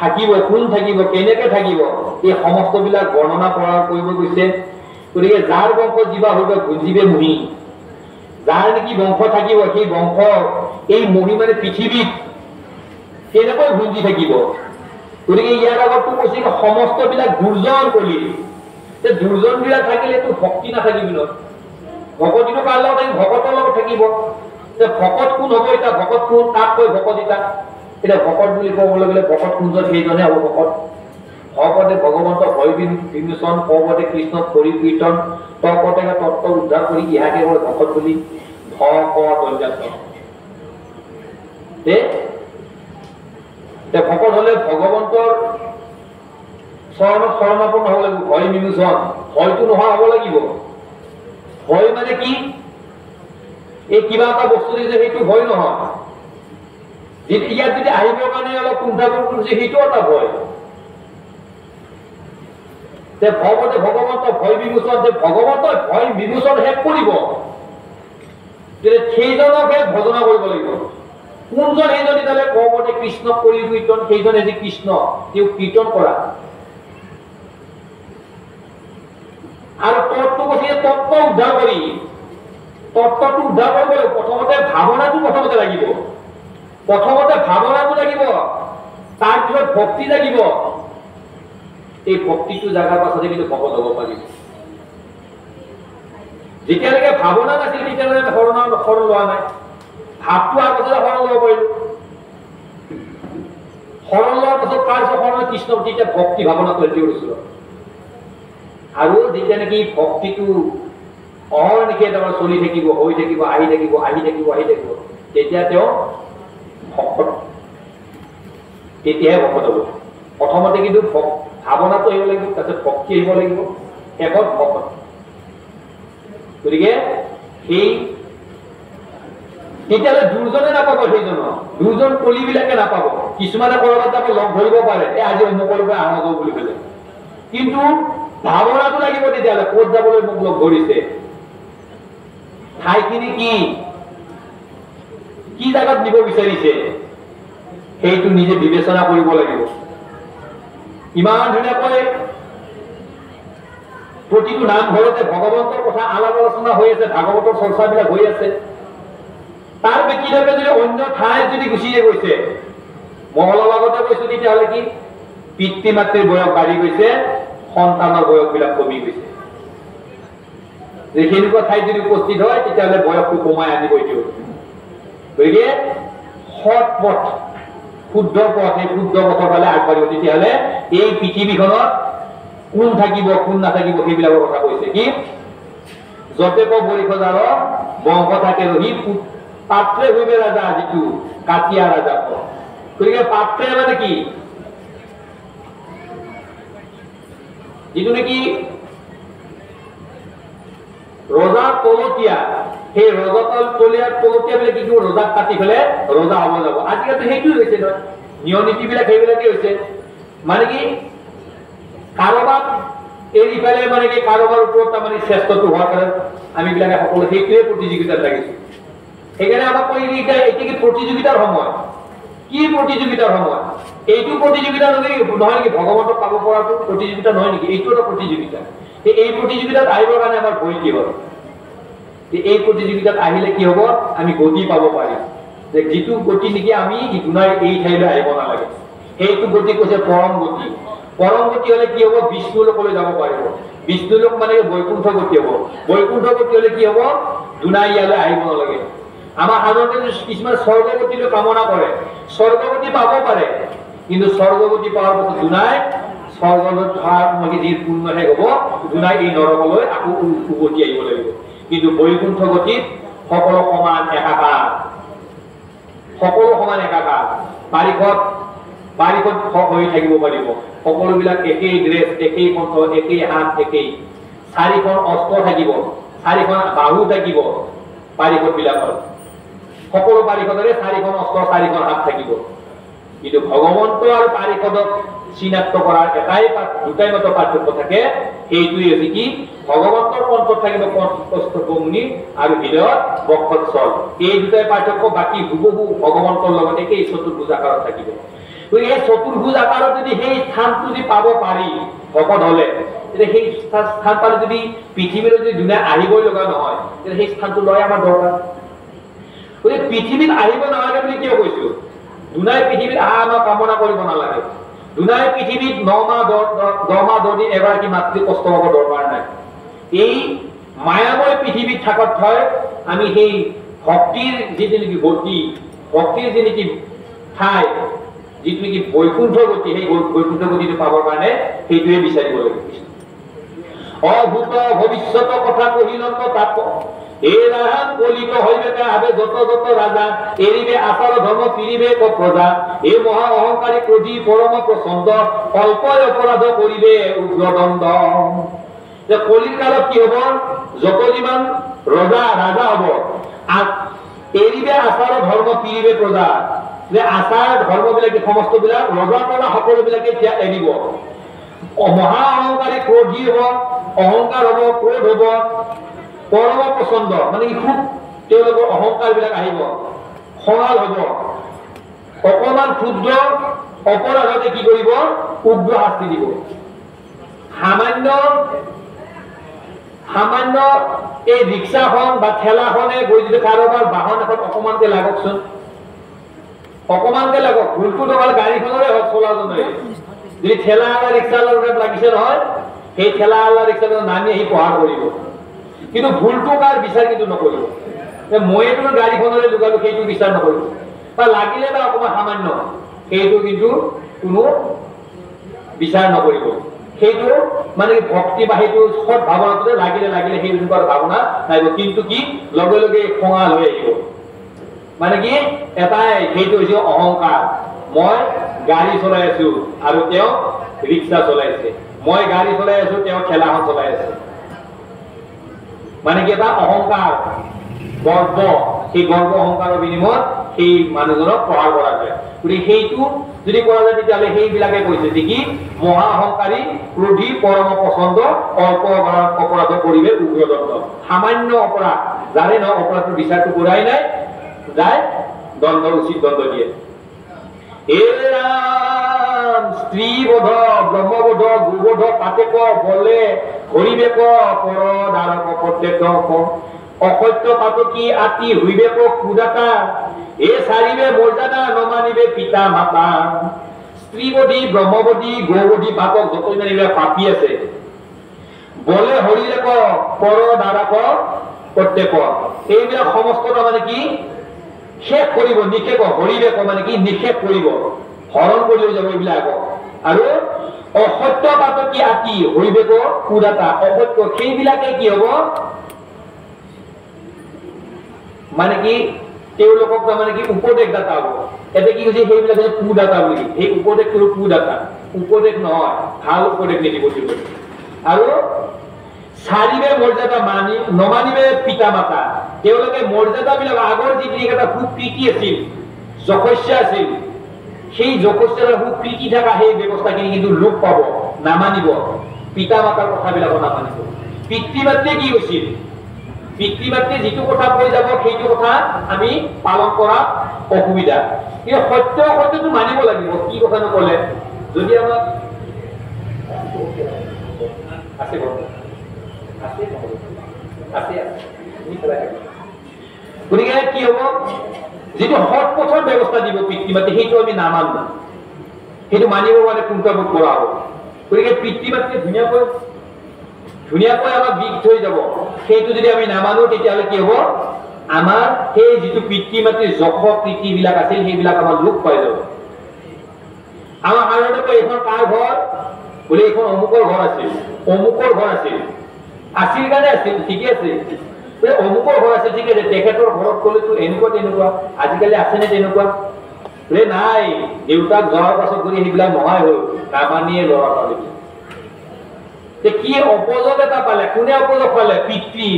থাকিব, কোন থাকিব, কেনেকে থাকিব, এই সমস্ত বিলাক বৰ্ণনা কৰিব গৈছে। গতিকে যাৰ বংশ জীৱা হ'ব ভুঞ্জিবে মহি, যাৰ নেকি বংশ থাকিব সেই বংশ এই মহি মানে পৃথিৱীত কেনেকৈ ভুঞ্জি থাকিব। গতিকে ইয়াৰ আগতো কৈছে সমস্ত বিলাক দুৰ্জন কলি, দুৰ্জন বিলাক থাকিলেতো ভক্তি নাথাকিব ন, ভকতিটো কাৰ লগত থাকিব, ভকতৰ লগত থাকিব। ভকত কোন হ'ব এতিয়া, ভকত কোন, তাক কৈ ভকত এতিয়া ভকত বুলি ক'বলৈ গ'লে ভকত কোনজন সেইজনে হ'ব ভকত। ভকতে ভগৱন্ত ভয় বিমোচন, পৱতে কৃষ্ণ কৰি কীৰ্তন, তপতে তত্ত্ব উদ্ধাৰ কৰি ইহাকে কয় ভকত বুলি, ভকত হলে ভগৱন্তৰ চৰণত শৰণাপন্ন হ'ব লাগিব, ভয় বিমোচন, ভয়টো নোহোৱা হ'ব লাগিব। ভয় মানে কি, এই কিবা এটা বস্তু দিছে সেইটো ভয় নহয়, ইয়াত যদি আহিবৰ কাৰণে অলপ কুণ্ঠাবোধ কৰিছে সেইটো এটা ভয়। ভগৱতে ভগৱন্ত ভয় বিমোচন, যে ভগৱন্তই ভয় বিমোচন শেষ কৰিব, সেইজনকহে ভজনা কৰিব লাগিব। কোনজন সেইজন? তেতিয়াহ'লে ভগৱতে কৃষ্ণক কৰি কীৰ্তন, সেইজনে যে কৃষ্ণ তেওঁক কীৰ্তন কৰা। আৰু তত্ত্ব কৈছে তত্ত্ব উদ্ধাৰ কৰি, তত্ত্বটো উদ্ধাৰ কৰিব লাগিব। প্ৰথমতে ভাৱনাটো প্ৰথমতে লাগিব, প্ৰথমতে ভাৱনাটো লাগিব, তাৰপিছত ভক্তি লাগিব। এই ভক্তিটো জগাৰ পাছতে কিন্তু ভকত হ'ব পাৰিব। যেতিয়ালৈকে ভাৱনা নাছিল তেতিয়ালৈকে শৰণ লোৱা নাই, ভাৱটো অহাৰ পাছতে শৰণ ল'ব পাৰিলো। শৰণ লোৱাৰ পাছত তাৰ পিছত শৰণ কৃষ্ণ, তেতিয়া ভক্তি ভাৱনাটো তেওঁৰ ওচৰত। আৰু যেতিয়া নেকি ভক্তিটো অহৰ্নিশে তাৰমানে চলি থাকিব, হৈ থাকিব, আহি থাকিব, আহি থাকিব, আহি থাকিব, তেতিয়া তেওঁ ভকত, তেতিয়াহে ভকত হ'ব। প্ৰথমতে কিন্তু ভাৱনাটো আহিব লাগিব, তাৰপিছত ভক্তি আহিব লাগিব, শেষত ভকত। গতিকে সেই তেতিয়াহ'লে দুজনে নাপাব, সেইজনক দুজন কলিবিলাকে নাপাব। কিছুমানে কৰবাত যাব লগ ধৰিব পাৰে, আজি অমুকৰ পৰা আহা যাওঁ বুলি ক'লে, কিন্তু ভাৱনাটো লাগিব তেতিয়াহ'লে ক'ত যাবলৈ মোক লগ ধৰিছে, ঠাইখিনি কি জাগাত নিব বিচাৰিছে, সেইটো নিজে বিবেচনা কৰিব লাগিব। ইমান ধুনীয়াকৈ প্ৰতিটো নামঘৰতে ভগৱন্তৰ কথা আলাপ আলোচনা হৈ আছে, ভাগৱতৰ চৰ্চাবিলাক হৈ আছে। তাৰ ব্যক্তিগত যদি অন্য ঠাইত যদি গুচিয়ে গৈছে, মই অলপ আগতে কৈছো, তেতিয়াহ'লে কি পিতৃ মাতৃৰ বয়স বাঢ়ি গৈছে, সন্তানৰ বয়স বিলাক কমি গৈছে। সেনেকুৱা ঠাইত যদি উপস্থিত হয়, তেতিয়াহ'লে বয়সটো কমাই আনিবই দিও। গতিকে সৎ পথ, শুদ্ধ পথ, এই শুদ্ধ পথৰ ফালে আগবাঢ়িব। তেতিয়াহ'লে এই পৃথিৱীখনত কোন থাকিব, কোন নাথাকিব, সেইবিলাকৰ কথা কৈছে। কি যতে বৰিষদাৰ বংশ থাকে ৰহি, পাত্ৰে হইবে ৰাজা, যিটো কাটিয়া ৰাজা। গতিকে পাত্ৰে মানে কি, যিটো নেকি ৰজাৰ তলতীয়া, সেই ৰজা তলতীয়া বিলাক কি কৰিব, ৰজাক কাটি পেলাই ৰজা হব যাব। আজিকালি সেইটোৱে হৈছে নহয়, নিয়ম নীতি বিলাক সেইবিলাকে হৈছে। মানে কি কাৰোবাক এৰি পেলাই মানে কি কাৰোবাৰ ওপৰত তাৰমানে শ্ৰেষ্ঠটো হোৱাৰ কাৰণে আমি বিলাকে সকলো সেইটোৱে প্ৰতিযোগিতাত লাগিছো। সেইকাৰণে আমাক কৈ এতিয়া কি প্ৰতিযোগিতাৰ সময়, কি প্ৰতিযোগিতাৰ সময়, এইটো প্ৰতিযোগিতা নহয় নেকি ভগৱন্তক পাব পৰাটো প্ৰতিযোগিতা নহয় নেকি, এইটো এটা প্ৰতিযোগিতা। এই প্ৰতিযোগিতাত আহিবৰ কাৰণে আমাৰ ভয় কি হ'ল, এই প্ৰতিযোগিতাত আহিলে কি হ'ব, আমি গতি পাব পাৰিম। যে যিটো গতি নেকি আমি দুনাই এই ঠাইলৈ আহিব নালাগে, সেইটো গতি কৈছে পৰম গতি। পৰম গতি হলে কি হ'ব, বিষ্ণু লোকলৈ যাব পাৰিব। বিষ্ণু লোক মানে বৈকুণ্ঠ গতি হ'ব। বৈকুণ্ঠ গতি হলে কি হ'ব, দুনাই ইয়ালৈ আহিব নালাগে। আমাৰ সাধাৰণতে কিছুমান স্বৰ্গগতিলৈ কামনা কৰে, স্বৰ্গগতি পাব পাৰে, কিন্তু স্বৰ্গগতি পোৱাৰ পাছত দুনাই স্বৰ্গলৈ যি পূৰ্ণ শেষ হ'ব, দুনাই এই নৰকলৈ আকৌ উভতি আহিব লাগিব। কিন্তু বৈকুণ্ঠ গতিত সকলো সমান একাকাৰ, সকলো সমান একাকাৰ। বাৰিষত হৈ থাকিব পাৰিব, সকলোবিলাক একেই ড্ৰেছ, একেই কণ্ঠ, একেই হাত, একেই। চাৰিখন অস্ত্ৰ থাকিব, চাৰিখন বাহু থাকিব বাৰিষত বিলাকৰ, সকলো বাৰিষদৰে চাৰিখন অস্ত্ৰ, চাৰিখন হাত থাকিব। কিন্তু ভগৱন্ত আৰু পাৰিষদক চিনাক্ত কৰাৰ দুটাই মাত্ৰ পাৰ্থক্য থাকে, সেইটোৱে হৈছে কি ভগৱন্তৰ কণ্ঠত থাকিব কষ্টমুনি আৰু হৃদয়ত বক্ষস্থল, এই দুটাই পাৰ্থক্য। বাকী হুবহু ভগৱন্তৰ লগত একেই চতুৰ্ভুজ আকাৰত থাকিব। গতিকে এই চতুৰ্ভুজ আকাৰত যদি সেই স্থানটো যদি পাব পাৰি ভকত হলে, তেতিয়া সেই স্থান পালে যদি পৃথিৱীলৈ যদি দুনাই আহিবই লগা নহয়, তেতিয়া সেই স্থানটো লয় আমাৰ দৰকাৰ। গতিকে পৃথিৱীত আহিব নালাগে বুলি কিয় কৈছো, দুনাই পৃথিৱীত অহা আমাৰ কামনা কৰিব নালাগে। দুনাই পৃথিৱীত 9 মাহ 10 দিন এগৰাকী মাতৃ কষ্ট হব দৰকাৰ নাই। এই মায়াময় পৃথিৱীত থাকাত হয় আমি সেই ভক্তিৰ যিটো নেকি গতি, ভক্তিৰ যি নেকি ঠাই, যিটো নেকি বৈকুণ্ঠ গতি, সেই বৈকুণ্ঠ গতিটো পাবৰ কাৰণে সেইটোৱে বিচাৰিব লাগিব। অভূত ভৱিষ্যত কথা কহিনন্ত তাপ, এই ৰাহান কলিত হইবে আবে যত যত ৰাজা, এৰিবে আচাৰ ধৰ্ম পিৰিবে প্ৰজা, এই মহা অহংকাৰী ক্ৰোধী পৰম প্ৰচণ্ড, অল্প অপৰাধ কৰিবে উগ্ৰদণ্ড। কলিৰ কালত কি হব, যত যিমান ৰজা হব, এৰিবে আচাৰ ধৰ্ম পিৰিবে প্ৰজা, যে আচাৰ ধৰ্ম বিলাকে সমস্ত বিলাক ৰজা প্ৰজা সকলো বিলাকে এৰিব। মহা অহংকাৰী ক্ৰোধী হব, অহংকাৰ হব, ক্ৰোধ হব, পৰম প্ৰচণ্ড মানে কি খুব তেওঁলোকৰ অহংকাৰ বিলাক আহিব, খঙাল হব, অকমান ক্ষুদ্ৰ অপৰাধতে কি কৰিব, উগ্ৰ শাস্তি দিব। সামান্য এই ৰিক্সাখন বা ঠেলাখনে গৈ যদি কাৰোবাৰ বাহন এখন অকমানকে লাগকচোন, অকমানকে লাগক, ভুলটো নহলে গাড়ীখনৰে হওক চলাজনৰে, যদি ঠেলা আলা ৰিক্সাৱালাৰ লাগিছে নহয়, সেই ঠেলা আলা ৰিক্সাৱালা নামি আহি প্ৰহাৰ কৰিব, কিন্তু ভুলটো কাৰ বিচাৰ কিন্তু নকৰিব। ময়েতো গাড়ীখনৰে লুকালো সেইটো বিচাৰ নকৰিব, বা লাগিলে বা অকমান সামান্য সেইটো কিন্তু কোনো বিচাৰ নকৰিব। সেইটো মানে ভক্তি বা সেইটো সৎ ভাৱনাটোতে লাগিলে লাগিলে সেই এনেকুৱা ভাৱনা নাহিব, কিন্তু কি লগে লগে খঙাল হৈ আহিব। মানে কি এটাই সেইটো হৈছে অহংকাৰ। মই গাড়ী চলাই আছো আৰু তেওঁ ৰিক্সা চলাইছে, মই গাড়ী চলাই আছো তেওঁ ঠেলাখন চলাই আছে। মানে কি এটা অহংকাৰ, গৰ্ব, সেই গৰ্ব অহংকাৰৰ বিনিময়ত সেই মানুহজনক প্ৰহাৰ কৰা যায়। গতিকে সেইটো যদি কৰা যায় তেতিয়াহ'লে সেইবিলাকে কৈছে যে কি মহা অহংকাৰী, ক্ৰোধী, পৰম পচন্দ, অল্প অপৰাধ কৰিবে উগ্ৰদণ্ড। সামান্য অপৰাধ যাৰে নহয় অপৰাধৰ বিচাৰটো কৰাই নাই যায় দণ্ড, উচিত দণ্ড দিয়ে। হে ৰাম, স্ত্ৰী বোধ, ব্ৰহ্মবোধ, গোবোধ পাতেক বলে হৰিবে ক পৰ দ্বাৰক প্ৰত্যেক অসত্য পাতকী আতি হইবে ক কুদাতা এ চাৰিবে মৰ্যাদা নমানিবে পিতা মাতা। স্ত্ৰীবধী, ব্ৰহ্মবধী, গৌবধী পাতক যত ইমান এইবিলাক পাপী আছে, বলে হৰিলে ক পৰ দ্বাৰক প্ৰত্যেক, এইবিলাক সমস্ত মানে কি শেষ কৰিব, নিষেধ হৰিবে ক মানে কি নিষেধ কৰিব, হৰণ কৰি লৈ যাব এইবিলাক। আৰু অসত্য পাতকী আতি হৰিবে ক কুদাতা, অসত্য সেইবিলাকে কি হব মানে কি তেওঁলোকক তাৰমানে কি উপদেশদাতা হব। এতিয়া কি কৈছে সেইবিলাক কুদাতা বুলি, সেই উপদেশটো কুদাতা, উপদেশ নহয়, ভাল উপদেশ নিদিব। আৰু চাৰিবে মৰ্যাদা মানি নমানিবে পিতা মাতা, তেওঁলোকে মৰ্যাদাবিলাক আগৰ যিখিনি এটা সুপ্ৰীতি আছিল, যশস্যা আছিল, সেই যশস্যাৰ সুপ্ৰীতি থকা সেই ব্যৱস্থাখিনি কিন্তু লোপ পাব, নামানিব, পিতা মাতাৰ কথাবিলাকো নামানিব। পিতৃ মাতৃয়ে কি কৈছিল, পিতৃ মাতৃয়ে যিটো কথা কৈ যাব সেইটো কথা আমি পালন কৰা অসুবিধা, কিন্তু সত্য সত্যটো মানিব লাগিব। কি কথা নকলে যদি আমাক আছে গতিকে কি হব, যিটো সৎ পথৰ ব্যৱস্থা দিব পিতৃ মাতৃ সেইটো আমি নামানো, সেইটো মানিব মানে কুণ্ঠাবোধ কৰা হ'ব। গতিকে পিতৃ মাতৃয়ে ধুনীয়াকৈ আমাক দি থৈ যাব, সেইটো যদি আমি নামানো তেতিয়াহ'লে কি হব, আমাৰ সেই যিটো পিতৃ মাতৃৰ যশ প্ৰীতি বিলাক আছিল সেইবিলাক আমাৰ লোপ পাই যাব। আমাৰ সাধাৰণতে কয় এইখন কাৰ ঘৰ বোলে, এইখন অমুকৰ ঘৰ আছিল, অমুকৰ ঘৰ আছিল, আছিল কাৰণে আছিল, ঠিকে আছে, অমুকৰ ঘৰ আছিল ঠিক আছে, তেখেতৰ ঘৰত গ'লেতো এনেকুৱা তেনেকুৱা, আজিকালি আছেনে তেনেকুৱা? বোলে নাই, দেউতাক যোৱাৰ পাছত কৰি সেইবিলাক নোহোৱাই হ'ল, নামানিয়ে ল'ৰা ছোৱালী। কি অপযোগ এটা পালে, কোনে অপযোগ পালে? পিতৃ,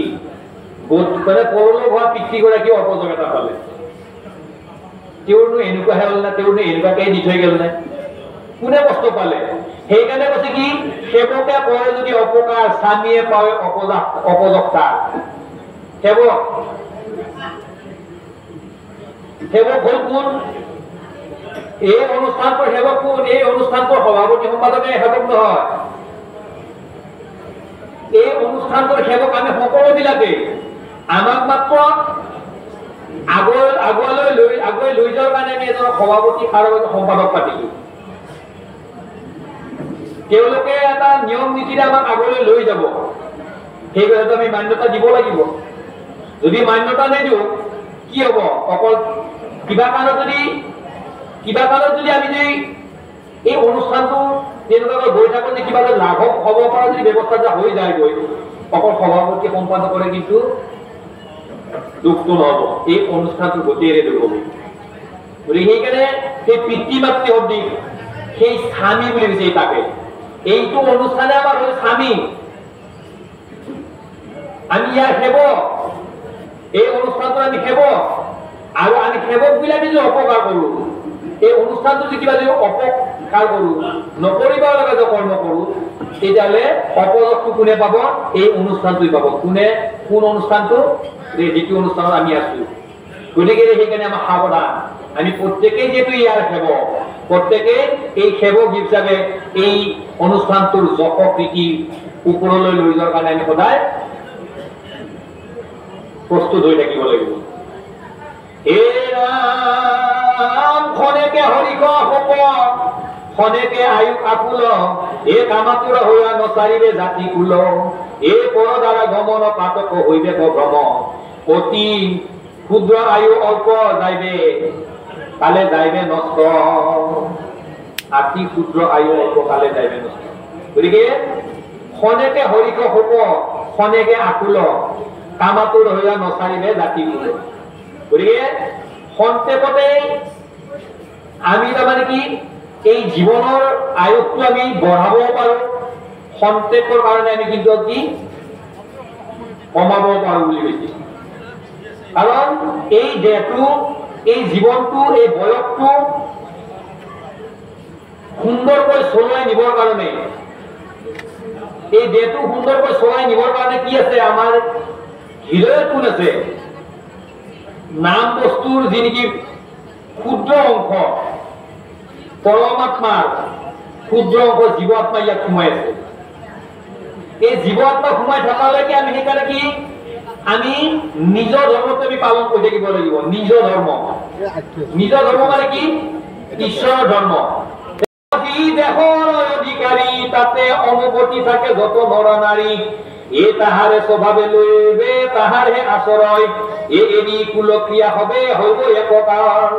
মানে পৰলোক হোৱা পিতৃগৰাকীয়ে অপযোগ এটা পালে। তেওঁৰনো এনেকুৱাহে হ'ল না, তেওঁৰনো এনেকুৱাকে দি থৈ গ'ল নাই, কোনে কষ্ট পালে? সেইকাৰণে কৈছে কি সেৱকে কৰে যদি অপকাৰ, স্বামীয়ে পায় অপযক্তা। সেৱক হ'ল কোন? এই অনুষ্ঠানটোৰ সেৱক কোন? এই অনুষ্ঠানটোৰ সভাপতি সম্পাদকে সেৱক নহয়, এই অনুষ্ঠানটোৰ সেৱক আমি সকলোবিলাকে। আমাক মাত্ৰ আগুৱাই লৈ যোৱাৰ কাৰণে আমি এজন সভাপতি আৰু সম্পাদক পাতিছো। তেওঁলোকে এটা নিয়ম নীতিৰে আমাক আগলৈ লৈ যাব, সেই কথাটো আমি মান্যতা দিব লাগিব। যদি মান্যতা নিদিওঁ কি হব? অকল কিবা কাৰণত যদি আমি যদি এই অনুষ্ঠানটো তেনেকুৱাকৈ গৈ থাকোঁ যে কিবা এটা লাভক হ'ব পৰা যদি ব্যৱস্থা এটা হৈ যায়গৈ, অকল সভাপতি সম্পাদকৰে কিন্তু দুখটো নহব, এই অনুষ্ঠানটো গোটেইৰে দুখ হ'ব। গতিকে সেইকাৰণে সেই পিতৃ মাতৃ শব্দিক সেই স্বামী বুলি কৈছে তাকে। এইটো অনুষ্ঠানে আমাৰ হ'ল স্বামী, আমি ইয়াৰ সেৱক, এই অনুষ্ঠানটো আমি সেৱক। আৰু আমি সেৱক বিলাকে যদি অপকাৰ কৰো, এই অনুষ্ঠানটো যদি কিবা যদি অপকাৰ কৰো, নকৰিব লগা যে কৰ্ম কৰো, তেতিয়াহ'লে অপযশটো কোনে পাব? এই অনুষ্ঠানটোই পাব। কোন অনুষ্ঠানটো? যিটো অনুষ্ঠানত আমি আছো। গতিকে সেইকাৰণে আমাৰ সাৱধান, আমি প্ৰত্যেকেই যিহেতু ইয়াৰ সেৱক, প্ৰত্যেকেই এই সেৱক হিচাপে এই অনুষ্ঠানটোৰ যশ প্ৰীতি ওপৰলৈ লৈ যোৱাৰ কাৰণে আমি সদায় প্ৰস্তুত হৈ থাকিব লাগিব। হে ৰাম, খনেকে হৰিক সপ, খনেকে আয়ুক আকুল, এ কামাতুৰ হৈয়া নচাৰিবে জাতি কুল, এ পৰ দ্বাৰা গমন পাতক হইবে ভ্ৰম, অতি ক্ষুদ্ৰ আয়ু অল্প যাইবে কালে যাইবে নষ্ট, অতি ক্ষুদ্ৰ আয়ু অল্প কালে যাইবে নষ্ট। গতিকে খনেকে হৰিক হ'ব খনেকে আকুল কামাতুৰ হৈয়া নচাৰিলে জাতি বোল। গতিকে সন্তেপতে আমি তাৰমানে কি এই জীৱনৰ আয়ুসটো আমি বঢ়াব পাৰো, সন্তেপৰ কাৰণে আমি কিন্তু কি কমাব পাৰো বুলি কৈছে। কাৰণ এই দেহটো, এই জীৱনটো, এই বয়সটো সুন্দৰকৈ চলাই নিবৰ কাৰণে, এই দেহটো সুন্দৰকৈ চলাই নিবৰ কাৰণে কি আছে, আমাৰ হৃদয়ত কোন আছে, নাম বস্তুৰ যি নেকি ক্ষুদ্ৰ অংশ, পৰমাত্মাৰ ক্ষুদ্ৰ অংশ জীৱ আত্মা ইয়াত সোমাই আছে। এই জীৱ আত্মা সোমাই থকালৈকে আমি সেইকাৰণে কি আমি নিজৰ ধৰ্মটো আমি পালন কৰি থাকিব লাগিব। নিজৰ ধৰ্ম, নিজৰ ধৰ্ম মানে কি ঈশ্বৰৰ ধৰ্ম। দেহৰ অধিকাৰী তাতে অনুভূতি থাকে যত নৰ নাৰী, এ তাহাৰে স্বভাবে লইবে তাহাৰে আশ্ৰয়, এ এৰি কুলক্ৰিয়া হবে হইব একতাৰ।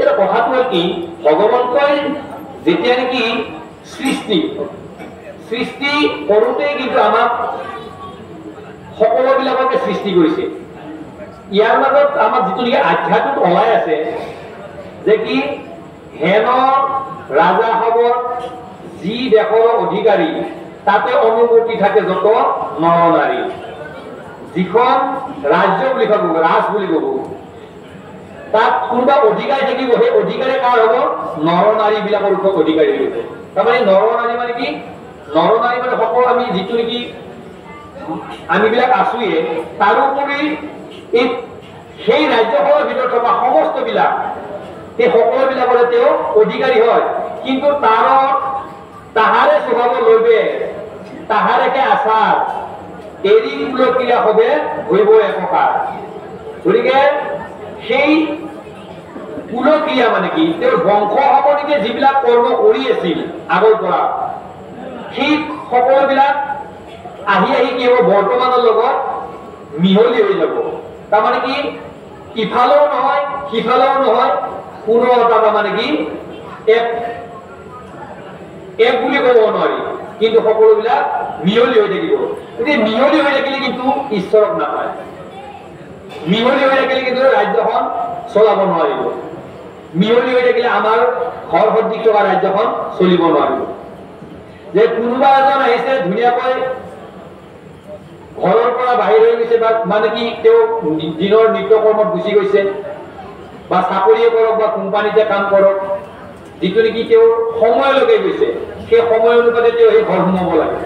এটা কথাটো হল কি ভগৱন্তই যেতিয়া নেকি সৃষ্টি কৰোঁতে কিন্তু আমাক সকলোবিলাককে সৃষ্টি কৰিছে। ইয়াৰ মাজত আমাৰ যিটো নেকি আধ্যাত্মিক ওলাই আছে যে কি হেন ৰাজা হব যি দেশৰ অধিকাৰী তাতে অনুভূতি থাকে যত নৰ নাৰী। যিখন ৰাজ্য বুলি কব, ৰাজ বুলি কব, তাত কোনোবা অধিকাৰী থাকিব, সেই অধিকাৰী কাৰ হব নৰ নাৰী বিলাকৰ ওপৰত অধিকাৰী হব। তাৰমানে নৰ নাৰী মানে কি, নৰ নাৰী মানে সকলো আমি যিটো নেকি আমি বিলাক আছোয়ে, তাৰোপৰি এই সেই ৰাজ্যখনৰ ভিতৰত থকা সমস্ত বিলাক সেই সকলো বিলাকৰে তেওঁ অধিকাৰী হয়। কিন্তু তাহাৰে স্বভাৱ লইবে তাহাৰেকে আচাৰ এৰি কুলক্ৰিয়া হবে হইব এককাৰ। গতিকে সেই কুলক্ৰিয়া মানে কি তেওঁৰ বংশ সমনীকে যিবিলাক কৰ্ম কৰি আছিল আগৰ পৰা, সেই সকলোবিলাক আহি আহি কি হ'ব বৰ্তমানৰ লগত মিহলি হৈ যাব। তাৰমানে কি ইফালেও নহয় সিফালেও নহয়, কোনো এটা তাৰমানে কি এক বুলি ক'ব নোৱাৰি, কিন্তু সকলোবিলাক মিহলি হৈ থাকিব। গতিকে মিহলি হৈ থাকিলে কিন্তু ঈশ্বৰক নাপায়, মিহলি হৈ থাকিলে কিন্তু ৰাজ্যখন চলাব নোৱাৰিব, মিহলি হৈ থাকিলে আমাৰ ঘৰ সদৃশ থকা ৰাজ্যখন চলিব নোৱাৰিব। যে কোনোবা এজন আহিছে ধুনীয়াকৈ ঘৰৰ পৰা বাহিৰ হৈ গৈছে, বা মানে কি তেওঁ দিনৰ নিত্য কৰ্মত গুচি গৈছে, বা চাকৰিয়ে কৰক বা কোম্পানীতে কাম কৰক, যিটো নেকি তেওঁৰ সময়লৈকে গৈছে, সেই সময় অনুপাতে তেওঁ সেই ঘৰ সোমাব লাগে।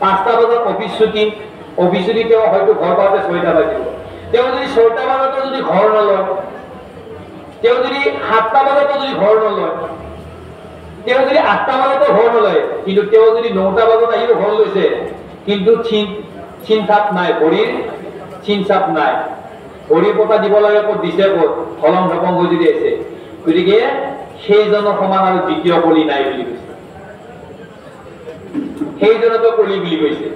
5টা বজাত অফিচ ছুটি তেওঁ হয়তো ঘৰ পাওঁতে 6টা বাজিব। তেওঁ যদি 6টা বজাতো যদি ঘৰ নলয়, তেওঁ যদি 7টা বজাতো যদি ঘৰ নলয়, তেওঁ যদি 8টা বজাতো ঘৰ নলয়, কিন্তু তেওঁ যদি 9টা বজাত আহিও ঘৰ লৈছে, কিন্তু চিন্তাপ নাই, ভৰিৰ চিন্তাপ নাই, ভৰিৰ পতা দিব লাগে ক'ত দিছে, ক'ত হলং ঢপং হৈ যদি আছে। গতিকে সেইজনৰ সমান আৰু দ্বিতীয় কলি নাই বুলি কৈছে, সেইজনকে কলি বুলি কৈছে।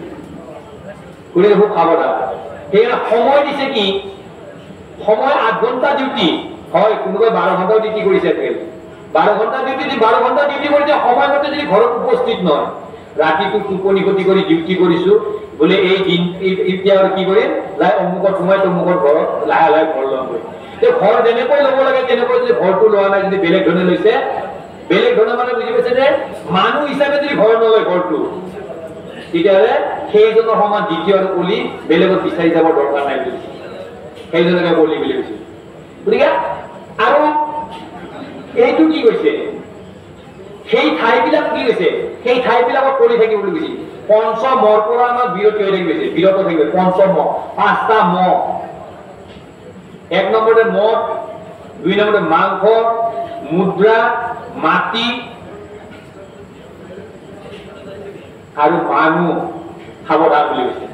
গতিকে খুব সাৱধান। সেইকাৰণে সময় দিছে কি, সময় 8 ঘণ্টা ডিউটি হয়, কোনোবাই 12 ঘণ্টাও ডিউটি কৰিছে, 12 ঘণ্টা ডিউটি, 12 ঘণ্টা ডিউটি কৰিছে, সময়মতে যদি ঘৰত উপস্থিত নহয়, ৰাতিটো টোপনি ক্ষতি কৰি ডিউটি কৰিছো বোলে, এই দিন এতিয়া আৰু কি কৰিম, যাই অমুকত সোমাই তমুকত ঘৰত লাহে লাহে ঘৰ ল'ম। ঘৰ যেনেকৈ ল'ব লাগে তেনেকৈ যদি ঘৰটো লোৱা নাই, যদি বেলেগ ধৰণে লৈছে, বেলেগ ধৰণে মানে বুজি পাইছে যে মানুহ হিচাপে যদি ঘৰ নলয় ঘৰটো, তেতিয়াহ'লে সেইজনৰ সমান দ্বিতীয় আৰু কলি বেলেগত বিচাৰি যাব দৰকাৰ নাই বুলি সেইজনকে কলি বুলি কৈছে। গতিকে আৰু এইটো কি কৈছে, সেই ঠাইবিলাক কি কৈছে, সেই ঠাইবিলাকত কৰি থাকিব বুলি কৈছে। পঞ্চমৰ পৰা আমাক বিৰত হৈ থাকিব, বিৰত থাকিব। পঞ্চম 5টা মহ, 1 নম্বৰতে মদ, 2 নম্বৰতে মাংস, মুদ্ৰা, মাটি আৰু মানুহ। সাৱধান বুলি কৈছে।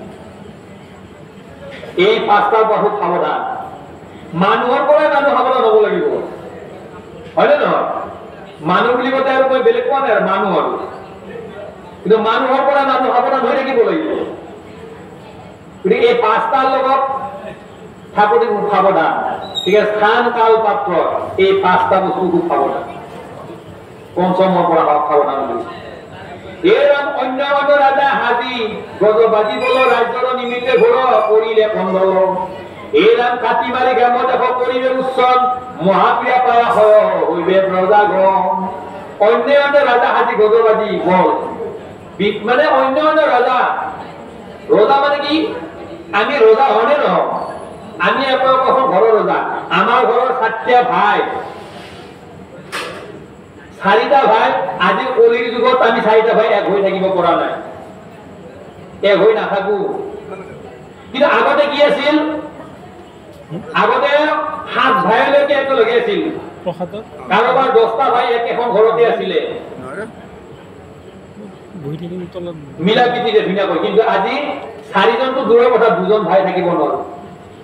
এই 5টাৰ বহুত সাৱধান। মানুহৰ পৰাই মানুহ সাৱধান হ'ব লাগিব, হয়নে নহয়? মানুহ বুলি কওঁতে আৰু মই বেলেগ কোৱা নাই, আৰু মানুহ আৰু, কিন্তু মানুহৰ পৰা মানুহ সাৱধান হৈ থাকিব লাগিব। গতিকে এই 5টাৰ লগত থাকোঁতে খুব সাৱধান। ঠিক আছে, স্থান কাল পাত্ৰ, এই 5টা বস্তু খুব সাৱধান। পঞ্চমৰ পৰা সাৱধান হৈছে। এরম অন্য অন্য রাজা হাজি গজবাজি বলো রাজ্যর নিমিত্তে ঘোর করিলে কন্দল এরম কাটিমারি গ্রাম দেখো করিবে উৎসব মহাপ্রিয়া পায়া হইবে প্রজাগণ অন্য অন্য রাজা হাজি গজবাজি বল মানে অন্য অন্য রাজা রোজা মানে কি আমি রোজা হনে নহ আমি এখন ঘরের রোজা আমার ঘরের 7টা ভাই 4টা ভাই আজি কলিৰ যুগত আমি 4টা ভাই এক হৈ থাকিব পৰা নাই এক হৈ নাথাকো কিন্তু আগতে কি আছিল আগতে 7 ভাইলৈকে একেলগে আছিল কাৰোবাৰ 10টা ভাই এখন ঘৰতে আছিলে মিলা প্ৰীতিৰে ধুনীয়াকৈ কিন্তু আজি 4জনটো দূৰৰ কথা 2জন ভাই থাকিব নোৱাৰো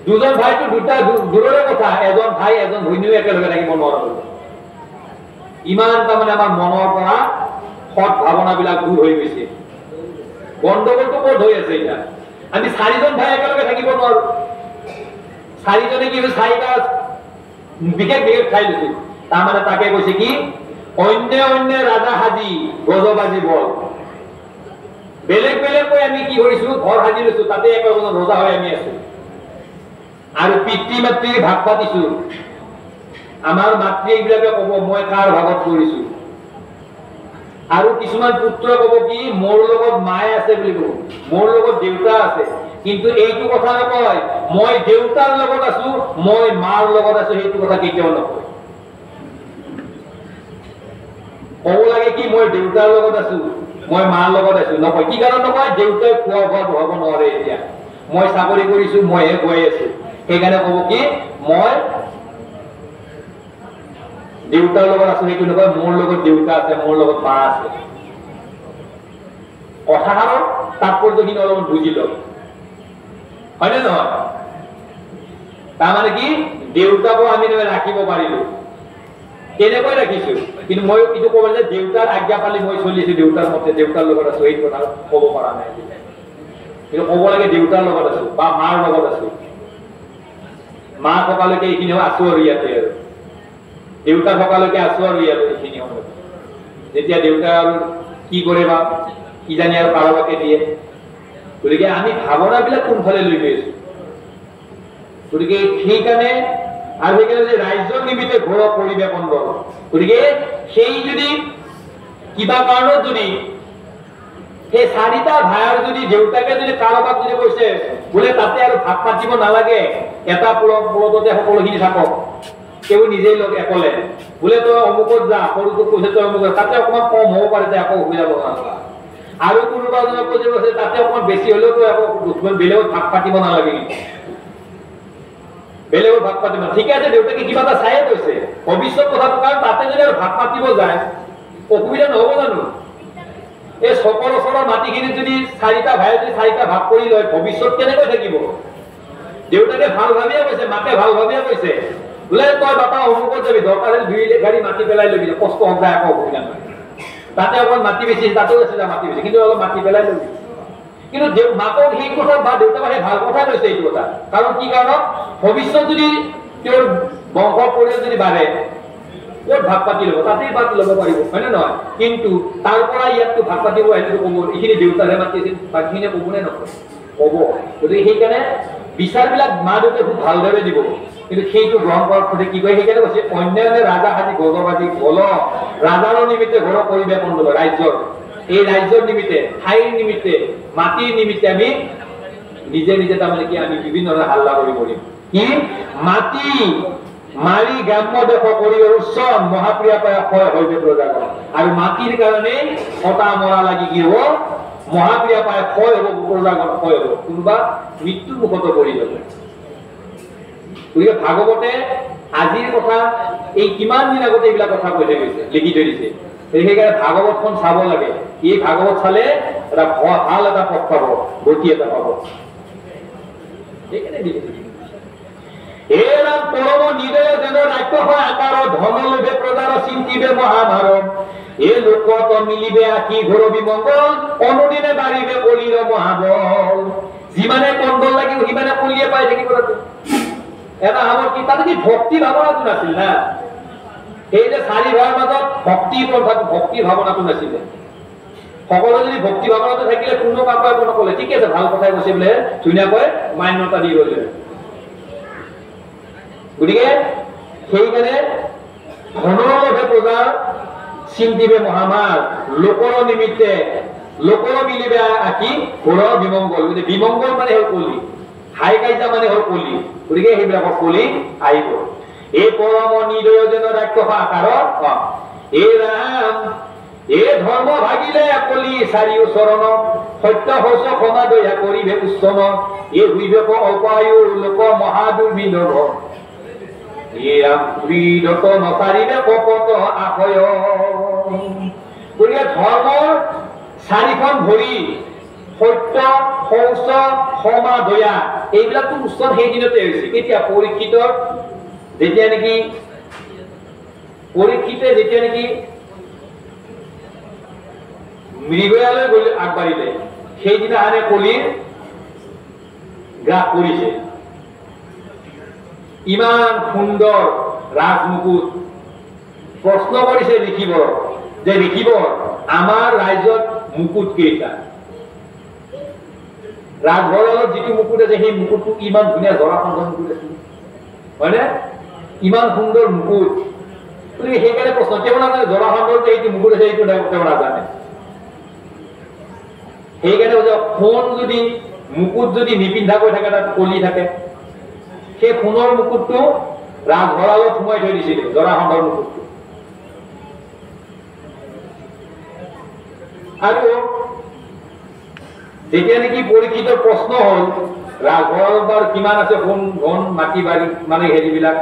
2জন ভাইটো দুটা দূৰৰে কথা এজন ভাই এজন ভনীও একেলগে থাকিব নোৱাৰো ইমান তাৰমানে আমাৰ মনৰ পৰা সৎ ভাৱনাবিলাক দূৰ হৈ গৈছে গণ্ডগোলটো ক'ত হৈ আছে এতিয়া আমি 4জন ভাই একেলগে থাকিব নোৱাৰো 4জনে কি 4টা বিশেষ বিশেষ ঠাই লৈছো তাৰমানে তাকে কৈছে কি অন্য অন্য ৰাজা সাজি গজবাজি বল বেলেগ বেলেগকৈ আমি কি কৰিছো ঘৰ সাজি লৈছো তাতে একেলগে ৰজা হৈ আমি আছো আৰু পিতৃ মাতৃৰ ভাগ পাতিছো আমাৰ মাতৃ এইবিলাকে ক'ব মই কাৰ ভাগত কৰিছো আৰু কিছুমান পুত্ৰ ক'ব কি মোৰ লগত মায়ে আছে বুলি ক'ব মোৰ লগত দেউতা আছে কিন্তু এইটো কথা নকয় মই দেউতাৰ লগত আছো মই মাৰ লগত আছো সেইটো কথা কেতিয়াও নকয় ক'ব লাগে কি মই দেউতাৰ লগত আছো মই মাৰ লগত আছো নকয় কি কাৰণ নকয় দেউতাই খোৱা বোৱা বহাব নোৱাৰে এতিয়া মই চাকৰি কৰিছো মইহে গৈ আছো সেইকাৰণে ক'ব কি মই দেউতাৰ লগত আছো সেইটো নকয় মোৰ লগত দেউতা আছে মোৰ লগত মা আছে কথাষাৰৰ তাৎপৰ্যখিনি অলপমান বুজি লওক হয়নে নহয় তাৰমানে কি দেউতাকো আমি ৰাখিব পাৰিলো কেনেকৈ ৰাখিছো কিন্তু মই এইটো ক'ব যে দেউতাৰ আজ্ঞা পালি মই চলিছো দেউতাৰ মতে দেউতাৰ লগত আছো এই কথা ক'ব পৰা নাই কিন্তু ক'ব লাগে দেউতাৰ লগত আছো বা মাৰ লগত আছো মা থকালৈকে এইখিনি আছো আৰু ইয়াতে আৰু দেউতা থকালৈকে আছো আৰু ইয়াতে এইখিনি যেতিয়া দেউতা আৰু কি কৰে বা কি জানি আৰু কাৰোবাকে দিয়ে গতিকে আমি ভাৱনাবিলাক কোনফালে লৈ গৈ আছো গতিকে সেইকাৰণে আৰু সেইকাৰণে যে ৰাজ্যৰ নিমিত্তে ঘোৰ পৰিবে কন্দল গতিকে সেই যদি কিবা কাৰণত যদি সেই 4টা ভাইৰ যদি দেউতাকে যদি কাৰোবাক যদি কৈছে বোলে তাতে আৰু ভাগ পাতিব নালাগে এটা পুৰততে সকলোখিনি থাকক কেউ নিজেই লগ একলে বোলে তই অমুকত যা সৰুটোক কৈছে তই অমুকত তাতে অকণমান কম হ'ব পাৰে যে আকৌ অসুবিধা নহ'বা আৰু কোনোবা এজনক কৈছে তাতে অকণমান বেছি হ'লেও তই আকৌ বেলেগত ভাগ পাতিব নালাগে বেলেগৰ ভাগ পাতিব ঠিক আছে দেউতাকে কিবা এটা চায়ে কৈছে ভৱিষ্যত কথাটো কাৰণ তাতে যদি আৰু ভাগ পাতিব যায় অসুবিধা নহ'ব জানো এই চকৰ ওচৰৰ মাটিখিনি যদি 4টা ভাই যদি 4টা ভাগ কৰি লয় ভৱিষ্যত কেনেকৈ থাকিব দেউতাকে ভাল ভাবিয়ে কৈছে মাকে ভাল ভাবিয়ে কৈছে বোলে তই বাপা অমুকত যাবি দৰকাৰ হ'লে 2 গাড়ী মাটি পেলাই লবি কষ্ট হওক যায় একো অসুবিধা নহয় তাতে অকণ মাটি বেছি তাতেও আছে মাটি বেছি কিন্তু অলপ মাটি পেলাই লবি কিন্তু মাকক সেই কথা বা দেউতাক সেই ভাল কথা কৈছে এইটো কথা কাৰণ কি কাৰণত ভৱিষ্যত যদি তেওঁৰ বংশ পৰিয়াল যদি বাঢ়ে ক'ত ভাগ পাতি ল'ব তাতেই ভাগ ল'ব পাৰিব হয়নে নহয় কিন্তু তাৰ পৰা ইয়াততো ভাগ পাতিব আহিলেতো ক'ব এইখিনি দেউতাৰে মাতি আছিল বাকীখিনিয়ে ক'বনে নকয় ক'ব গতিকে সেইকাৰণে বিচাৰবিলাক মা দেউতাই খুব ভালদৰে দিব কিন্তু সেইটো গ্ৰহণ কৰাৰ কথা কি কয় সেইকাৰণে কৈছে অন্যান্য ৰাজা সাজি গজবাজি বল ৰাজাৰৰ নিমিত্তে ঘৰ পৰিবে কন্দল ৰাজ্যৰ এই ৰাজ্যৰ নিমিত্তে ঠাইৰ নিমিত্তে মাটিৰ নিমিত্তে আমি নিজে নিজে তাৰমানে কি আমি বিভিন্ন ধৰণে হাল্লা কৰি কৰিম কি মাটি মাৰি গ্ৰাম্য দেশ কৰিব উৎসৱ মহাপ্ৰিয়া পায় ক্ষয় হইবে প্ৰজাগণ আৰু মাটিৰ কাৰণে কটা মৰা লাগি কি হ'ব মহাপ্ৰিয়া পায় ক্ষয় হ'ব প্ৰজাগণ ক্ষয় হ'ব কোনোবা মৃত্যুৰ মুখত পৰি যাব গতিকে ভাগৱতে আজিৰ কথা এই কিমান দিন আগতে এইবিলাক কথা কৈ থৈ গৈছে লিখি থৈ দিছে সেইকাৰণে ভাগৱতখন চাব লাগে এই ভাগৱত চালে এটা ভাল এটা পথ পাব গতি এটা পাব এরা পরম নিদয় যেন রাজ্য হয় আকার ধন লোভে প্রজার চিন্তিবে মহাভারত এ লোক তো মিলিবে আখি ঘোর বিমঙ্গল অনুদিনে বাড়িবে কলির মহাবল যিমানে কন্দল লাগিব সিমানে কলিয়ে পাই থাকিব এটা আমার কি তাতে কি ভক্তি ভাবনাটো নাছিল না এই যে 4 ভাইৰ মাজত ভক্তি ভাৱনাটো নাছিলে সকলো যদি ভক্তি ভাৱনাতে থাকিলে কোনো কাকো একো নকলে ঠিক আছে ভাল কথাই কৈছে বোলে ধুনীয়াকৈ মান্যতা দি গ'লে গতিকে সেইকাৰণে ধনৰ লোভে প্ৰজাৰ চিন্তিবে মহামাৰ লোকৰ নিমিত্তে লোকৰ মিলিবে আঁকি ঘোৰ বিমংগল গতিকে বিমংগল মানে হ'ল কলি হাই কাইজা মানে হ'ল কলি গতিকে সেইবিলাকৰ কলি আহিব এই পৰম নিদয়োজন ৰাক্ষস আকাৰ এই ৰাম এই ধৰ্ম ভাগিলে কলি চাৰিও চৰণ সত্য শৌচ ক্ষমা দয়া কৰিবে উচ্চন এই হুইবেক অল্পায়ু লোক মহাদুৰ্বিনভ এই ৰাম বিদত নচাৰিবে কপট আশয় গতিকে ধৰ্মৰ চাৰিখন ভৰি সত্য শৌচ ক্ষমা দয়া এইবিলাকতো উচ্চন সেই দিনতে হৈছে কেতিয়া পৰীক্ষিতৰ যেতিয়া নেকি পৰীক্ষিতে যেতিয়া নেকি মৃগয়ালৈ গ'লে আগবাঢ়িলে সেইদিনা আনে কলিৰ গ্ৰাস কৰিছে ইমান সুন্দৰ ৰাজমুকুট প্ৰশ্ন কৰিছে ঋষিবৰ যে ঋষিবৰ আমাৰ ৰাজ্যত মুকুট কেইটা ৰাজভঁৰালত যিটো মুকুট আছে সেই মুকুটটো ইমান ধুনীয়া জৰাসন্ধৰ মুকুট আছে হয়নে ইমান সুন্দৰ মুকুট গতিকে সেইকাৰণে প্ৰশ্ন তেওঁ নাজানে জৰাসন্ধৰ যে এইটো মুকুট আছে সেইটো তেওঁ নাজানে সেইকাৰণে সোণ যদি মুকুট যদি নিপিন্ধাকৈ থাকে তাত কলি থাকে সেই সোণৰ মুকুটটো ৰাজভঁৰালত সোমাই থৈ দিছিলে জৰাসন্ধৰ মুকুটটো আৰু যেতিয়া নেকি পৰীক্ষিতৰ প্ৰশ্ন হ'ল ৰাজভঁৰালত কিমান আছে সোণ ধন মাটি বাৰী মানে হেৰিবিলাক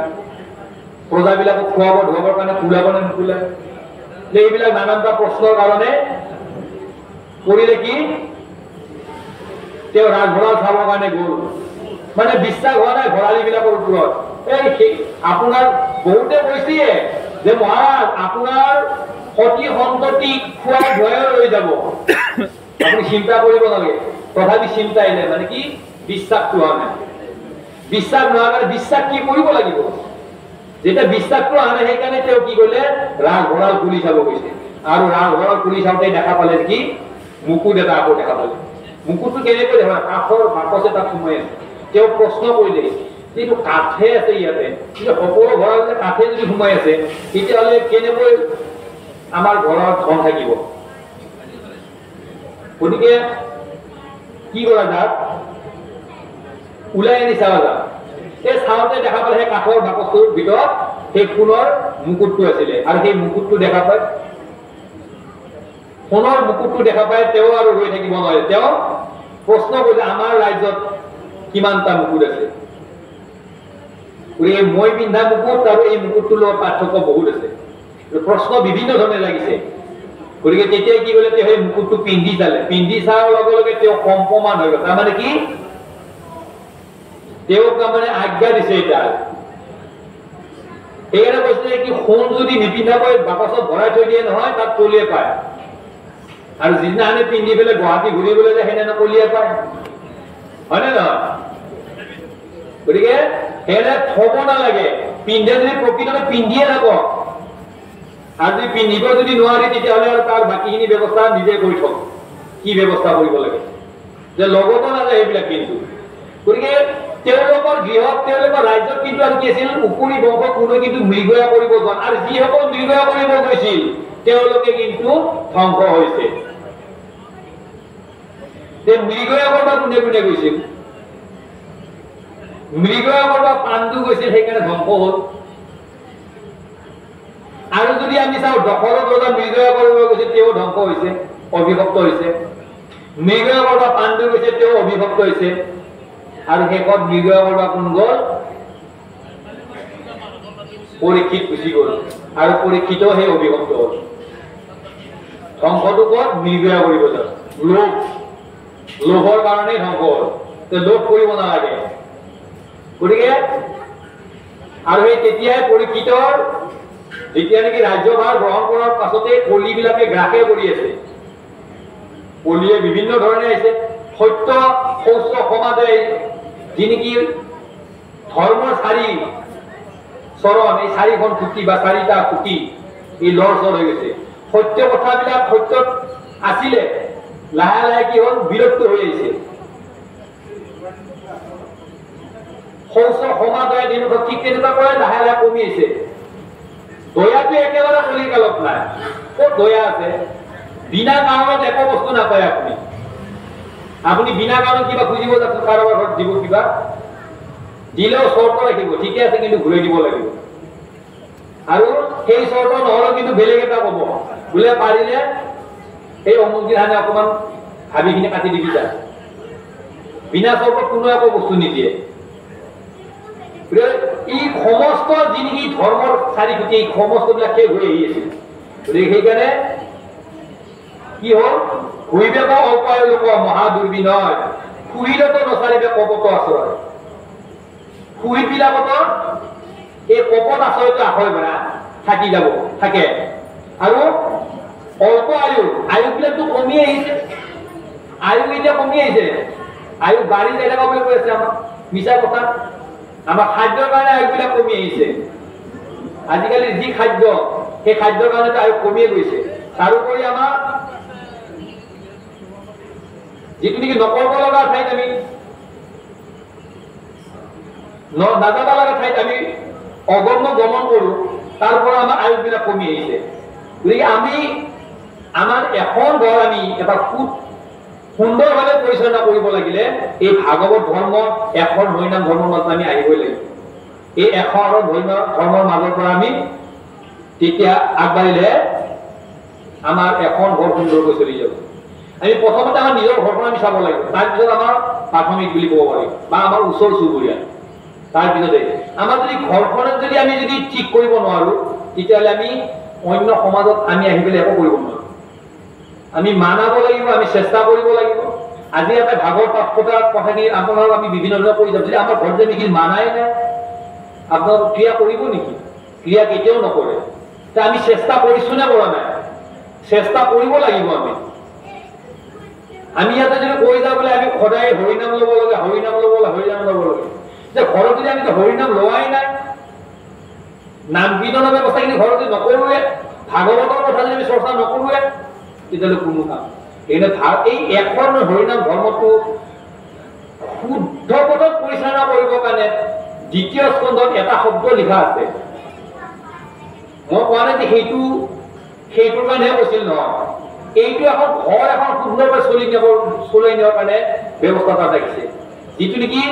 প্ৰজাবিলাকক খুৱাব ধুৱাবৰ কাৰণে খোলাব নে নোখোলে এইবিলাক নানানটা প্ৰশ্নৰ কাৰণে কৰিলে কি তেওঁ ৰাজভঁৰাল চাবৰ কাৰণে গ'ল মানে বিশ্বাস হোৱা নাই ভঁৰালীবিলাকৰ ওপৰত এই আপোনাৰ বহুতে কৈছে যে মহাৰাজ আপোনাৰ সতী সন্ততি খোৱা ভয়ে লৈ যাব আপুনি চিন্তা কৰিব নালাগে তথাপি চিন্তা আহিলে মানে কি বিশ্বাসটো হোৱা নাই বিশ্বাস নোহোৱাৰ কাৰণে বিশ্বাস কি কৰিব লাগিব যেতিয়া বিশ্বাসটো অহা নাই সেইকাৰণে তেওঁ কি কৰিলে ৰাজভঁৰাল খুলি চাব গৈছে আৰু ৰাজভঁৰাল খুলি চাওঁতে দেখা পালে কি মুকুট এটা আকৌ দেখা পালে মুকুটটো কেনেকৈ দেখা কাঠৰ বাকচ এটা সোমাই আছে তেওঁ প্ৰশ্ন কৰিলে এইটো কাঠে আছে ইয়াতে কিন্তু সকলো ঘৰতে কাঠে যদি সোমাই আছে তেতিয়াহ'লে কেনেকৈ আমাৰ ঘৰত ধন থাকিব গতিকে কি কৰা যাক ওলাই আনি চাৱা যাক এই চাওঁতে দেখা পালে সেই কাঠৰ বাকচটোৰ ভিতৰত সেই সোণৰ মুকুটটো আছিলে আৰু সেই মুকুটটো দেখা পায় সোণৰ মুকুটটো দেখা পায় তেওঁ আৰু ৰৈ থাকিব নোৱাৰে তেওঁ প্ৰশ্ন কৰিলে আমাৰ ৰাজ্যত কিমানটা মুকুট আছে গতিকে মই পিন্ধা মুকুট আৰু এই মুকুটটোৰ লগত পাৰ্থক্য বহুত আছে প্ৰশ্ন বিভিন্ন ধৰণে লাগিছে গতিকে তেতিয়া কি কৰিলে তেওঁ সেই মুকুটটো পিন্ধি চালে পিন্ধি চোৱাৰ লগে লগে তেওঁ কম্পমান হৈ গ'ল তাৰমানে কি তেওঁক তাৰমানে আজ্ঞা দিছে এতিয়া সেইকাৰণে কৈছে কি সোণ যদি নিপিন্ধাকৈ বাকচত ভৰাই থৈ দিয়ে নহয় তাত কলিয়ে পায় আৰু যিদিনাখনে পিন্ধি পেলাই গুৱাহাটী ঘূৰিবলৈ যায় সেইদিনা কলিয়ে পায় হয়নে নহয় গতিকে সেনে থব নালাগে পিন্ধে যদি প্ৰকৃততে পিন্ধিয়ে থাকক আৰু যদি পিন্ধিব যদি নোৱাৰি তেতিয়াহ'লে আৰু তাৰ বাকীখিনি ব্যৱস্থা নিজে কৰি থওক কি ব্যৱস্থা কৰিব লাগে যে লগতো নাযায় সেইবিলাক কিন্তু গতিকে তেওঁলোকৰ গৃহত তেওঁলোকৰ ৰাজ্যত কিন্তু আৰু কি আছিল উপৰি বংশ কোনো কিন্তু মৃগয়া কৰিব যোৱা আৰু যিসকল মৃগয়া কৰিব গৈছিল তেওঁলোকে কিন্তু ধ্বংস হৈছে মৃগয়া কৰিব কোনে কোনে গৈছিল মৃগয়া কৰিব পাণ্ডু গৈছিল সেইকাৰণে ধ্বংস হ'ল আৰু যদি আমি চাওঁ দশৰথ ৰজা মৃগয়া কৰিব গৈছিল তেওঁ ধ্বংস হৈছে অভিভক্ত হৈছে মৃগয়া কৰিব পাণ্ডু গৈছে তেওঁ অভিভক্ত হৈছে আৰু শেষত মৃগয়া কৰিব কোন গ'ল পৰীক্ষিত গুচি গ'ল আৰু পৰীক্ষিত সেই অভিভক্ত হ'ল ধ্বংসটো ক'ত মৃগয়া কৰিব যায় লোভ লোভৰ কাৰণেই ধ্বংস হ'ল লোভ কৰিব নালাগে গতিকে আৰু সেই তেতিয়াই পৰীক্ষিতৰ যেতিয়া নেকি ৰাজ্যভাৰ গ্ৰহণ কৰাৰ পাছতে কলিবিলাকে গ্ৰাসে কৰি আছে কলিয়ে বিভিন্ন ধৰণে আহিছে সত্য শৌচ সমাদয় যি নেকি ধৰ্মৰ চাৰি চৰণ এই চাৰিখন খুঁটি বা চাৰিটা খুঁটি এই লৰ চৰ হৈ গৈছে সত্য কথাবিলাক সত্যত আছিলে লাহে লাহে কি হ'ল বিৰক্ত হৈ আহিছে শৌচ ক্ষমা দয়া দিনক ঠিক তেনেকুৱা কৰে লাহে লাহে কমি আহিছে দয়াটো একেবাৰে কলিকালত নাই ক'ত দয়া আছে বিনা কাৰণত একো বস্তু নাপায় আপুনি বিনা কাৰণত কিবা খুজিব যাচ্ছে কাৰোবাৰ ঘৰত দিব কিবা দিলেও চৰ্ত ৰাখিব ঠিকে আছে কিন্তু ঘূৰাই দিব লাগিব আৰু সেই চৰ্ত নহ'লে কিন্তু বেলেগ এটা ক'ব বোলে পাৰিলে এই অমুক দিনাখনে অকণমান হাবিখিনি কাটি দিবি যা বিনা চৰ্তত কোনো একো বস্তু নিদিয়ে এই সমস্ত যিখিনি ধৰ্মৰ চাৰি খুঁটি এই সমস্তবিলাক শেষ হৈ আহি আছিল গতিকে সেইকাৰণে কি হ'ল শুইবে বা অপায় লোক মহাদুৰ্বিনয় শুইলেতো নচাৰিবে কপট আশ্ৰয় শুইবিলাকত এই কপট আশ্ৰয়টো আশয় মানে থাকি যাব থাকে আৰু অল্প আয়ুবিলাকতো কমি আহিছে আয়ু এতিয়া কমি আহিছে আয়ু বাঢ়ি যাই থকা বুলি কৈ আছে আমাক মিছা কথা আমাৰ খাদ্যৰ কাৰণে আয়ুবিলাক কমি আহিছে আজিকালি যি খাদ্য সেই খাদ্যৰ কাৰণেতো আয়ু কমিয়ে গৈছে তাৰোপৰি আমাৰ যিটো নেকি নকৰিব লগা ঠাইত আমি নাযাব লগা ঠাইত আমি অগম্য গমন কৰো তাৰ পৰা আমাৰ আয়ুবিলাক কমি আহিছে গতিকে আমি আমাৰ এখন ঘৰ আমি এটা সুন্দৰভাৱে পৰিচালনা কৰিব লাগিলে এই ভাগৱত ধৰ্ম এখন হৰিনাম ধৰ্মৰ মাজত আমি আহিবই লাগিব এই এখন ধৰ্মৰ মাজৰ পৰা আমি তেতিয়া আগবাঢ়িলে আমাৰ এখন ঘৰ সুন্দৰকৈ চলি যাব আমি প্ৰথমতে আমাৰ নিজৰ ঘৰখন আমি চাব লাগিব তাৰপিছত আমাৰ প্ৰাথমিক বুলি ক'ব পাৰিম বা আমাৰ ওচৰ চুবুৰীয়া তাৰপিছতে আমাৰ যদি ঘৰখনত যদি আমি যদি ঠিক কৰিব নোৱাৰো তেতিয়াহ'লে আমি অন্য সমাজত আমি আহি পেলাই একো কৰিব নোৱাৰো আমি মানাব লাগিব আমি চেষ্টা কৰিব লাগিব আজি এটা ভাগৰ কথাখিনি আপোনালোক আমি বিভিন্ন ধৰণৰ কৰি যাম যদি আমাৰ ঘৰত যে নেকি মানাই নাই আপোনালোক ক্ৰিয়া কৰিব নেকি ক্ৰিয়া কেতিয়াও নকৰে আমি চেষ্টা কৰিছো নে কৰা নাই চেষ্টা কৰিব লাগিব আমি ইয়াতে যদি কৈ যাওঁ বোলে আমি সদায় হৰিনাম ল'ব লাগে হৰিনাম ল'ব লাগে যে ঘৰত যদি আমি হৰিনাম লোৱাই নাই নাম কীৰ্তনৰ ব্যৱস্থাখিনি ঘৰত যদি নকৰোৱে ভাগৱতৰ কথা যদি আমি চৰ্চা নকৰোৱে তেতিয়াহ'লে কোনো কাম এই এখন হৰিনাম ধৰ্মটো শুদ্ধ পথত পৰিচালনা কৰিবৰ কাৰণে দ্বিতীয় স্কন্ধত এটা শব্দ লিখা আছে মই কোৱা নাই যে সেইটোৰ কাৰণেহে কৈছিল নহয় এইটো এখন ঘৰ এখন সুন্দৰভাৱে চলাই নিয়াৰ কাৰণে ব্যৱস্থা এটা থাকিছে যিটো নেকি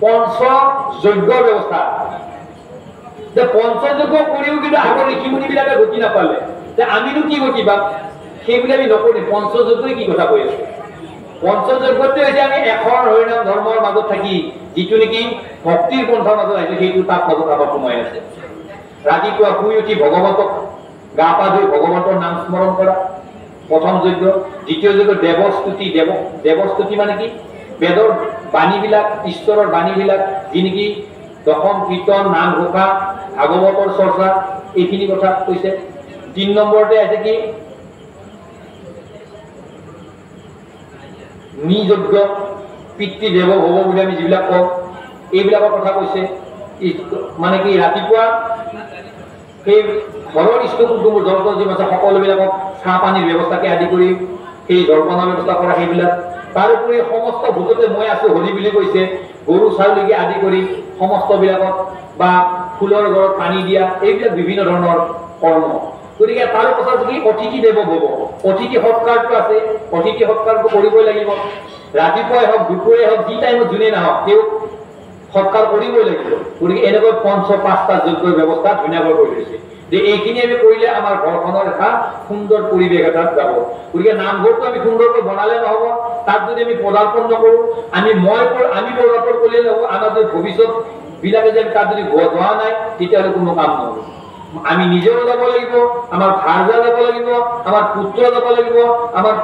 পঞ্চযজ্ঞৰ ব্যৱস্থা যে পঞ্চযজ্ঞ কৰিও কিন্তু আগৰ ঋষিমুনিবিলাকে গতি নাপালে যে আমিনো কি গতি পাম সেইবুলি আমি নকৰি পঞ্চযজ্ঞই কি কথা কৈ আছো পঞ্চযজ্ঞটো হৈছে আমি এখন হৰিনাম ধৰ্মৰ মাজত থাকি যিটো নেকি ভক্তিৰ পন্থাৰ মাজত আহিছে সেইটো তাত মাজত আমাৰ সোমাই আছে ৰাতিপুৱা শুই উঠি ভগৱতক গা পা ধুই ভগৱন্তৰ নাম স্মৰণ কৰা প্ৰথম যজ্ঞ দ্বিতীয় যজ্ঞ দেৱস্তুতি মানে কি বেদৰ বাণীবিলাক ঈশ্বৰৰ বাণীবিলাক যি নেকি দশম কীৰ্তন নাম ঘোষা ভাগৱতৰ চৰ্চা এইখিনি কথা কৈছে 3 নম্বৰতে আছে কি নিযজ্ঞ পিতৃদেৱ ভৱ বুলি আমি যিবিলাক কওঁ এইবিলাকৰ কথা কৈছে মানে কি ৰাতিপুৱা সেই ঘৰৰ ইষ্ট কুটুম্বৰ জলপন যি আছে সকলোবিলাকক চাহ পানীৰ ব্যৱস্থাকে আদি কৰি সেই জলপানৰ ব্যৱস্থা কৰা সেইবিলাক তাৰোপৰি সমস্ত ভূততে মই আছো হৰি বুলি কৈছে গৰু ছাগলীকে আদি কৰি সমস্তবিলাকত বা ফুলৰ ঘৰত পানী দিয়া এইবিলাক বিভিন্ন ধৰণৰ কৰ্ম গতিকে তাৰ পাছত কি অতিথি দেৱ ভৱ অতিথি সৎকাৰটো আছে অতিথি সৎকাৰটো কৰিবই লাগিব ৰাতিপুৱাই হওক দুপৰীয়াই হওক যি টাইমত যোনে নাহক তেওঁক সৎকাৰ কৰিবই লাগিব গতিকে এনেকৈ 5-5টা যজ্ঞৰ ব্যৱস্থা ধুনীয়াকৈ কৰি লৈছে যে এইখিনি আমি কৰিলে আমাৰ ঘৰখনৰ এটা সুন্দৰ পৰিৱেশ এটাত যাব গতিকে নামঘৰটো আমি সুন্দৰকৈ বনালে নহ'ব তাত যদি আমি পদাৰ্পণ নকৰোঁ আমি পদাৰ্পণ কৰিলে নহ'ব আমাৰ যদি ভৱিষ্যত বিলাকে যদি তাত যদি যোৱা নাই তেতিয়াহ'লে কোনো কাম নহ'ব আমি নিজেও যাব লাগিব আমাৰ ভাৰ্যা যাব লাগিব আমাৰ পুত্ৰ যাব লাগিব আমাৰ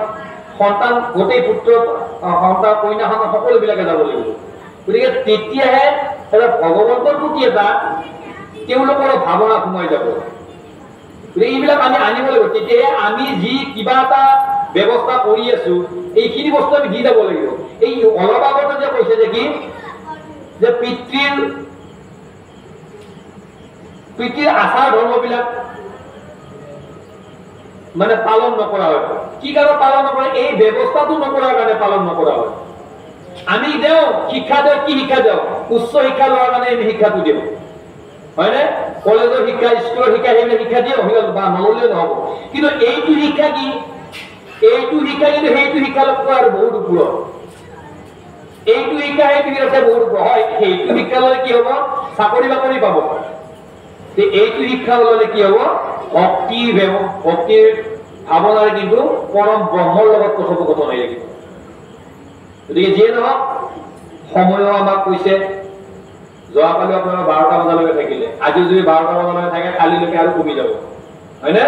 সন্তান গোটেই পুত্ৰ সন্তান কন্যা সন্তান সকলোবিলাকে যাব লাগিব গতিকে তেতিয়াহে এটা ভগৱন্তৰ প্ৰতি এটা তেওঁলোকৰ ভাৱনা সোমাই যাব এইবিলাক আমি আনিব লাগিব তেতিয়াহে আমি যি কিবা এটা ব্যৱস্থা কৰি আছো এইখিনি বস্তু আমি দি যাব লাগিব এই অলপ আগতে যে কৈছে যে কি যে পিতৃৰ আচাৰ ধৰ্মবিলাক মানে পালন নকৰা হয়। কি কাৰণ পালন নকৰে? এই ব্যৱস্থাটো নকৰাৰ কাৰণে পালন নকৰা হয়। আমি দেওঁ শিক্ষা দিওঁ, কি শিক্ষা দিওঁ? উচ্চ শিক্ষা লোৱাৰ কাৰণে আমি শিক্ষাটো দিওঁ, হয়নে? কলেজৰ শিক্ষা, স্কুলৰ শিক্ষা, সেইবিলাক শিক্ষা দিওঁ বা নললেও নহ'ব। কিন্তু এইটো শিক্ষা কি? এইটো শিক্ষা কিন্তু সেইটো শিক্ষা লক্ষ্য আৰু বহুত ওপৰত। এইটো শিক্ষা সেইটো শিক্ষা বহুত ওপৰত হয়। সেইটো শিক্ষা ল'লে কি হ'ব? চাকৰি বাকৰি পাব। এইটো শিক্ষা ল'লে কি হ'ব? ভক্তিৰ ভাৱনাৰে কিন্তু পৰম ব্ৰহ্মৰ লগত কথোপকথন হৈ থাকিব। গতিকে যিয়ে নহওক, সময়ো আমাক কৈছে, যোৱাকালি আপোনাৰ 12টা বজালৈকে থাকিলে, আজি যদি 12টা বজালৈকে থাকে, কালিলৈকে আৰু কমি যাব, হয়নে?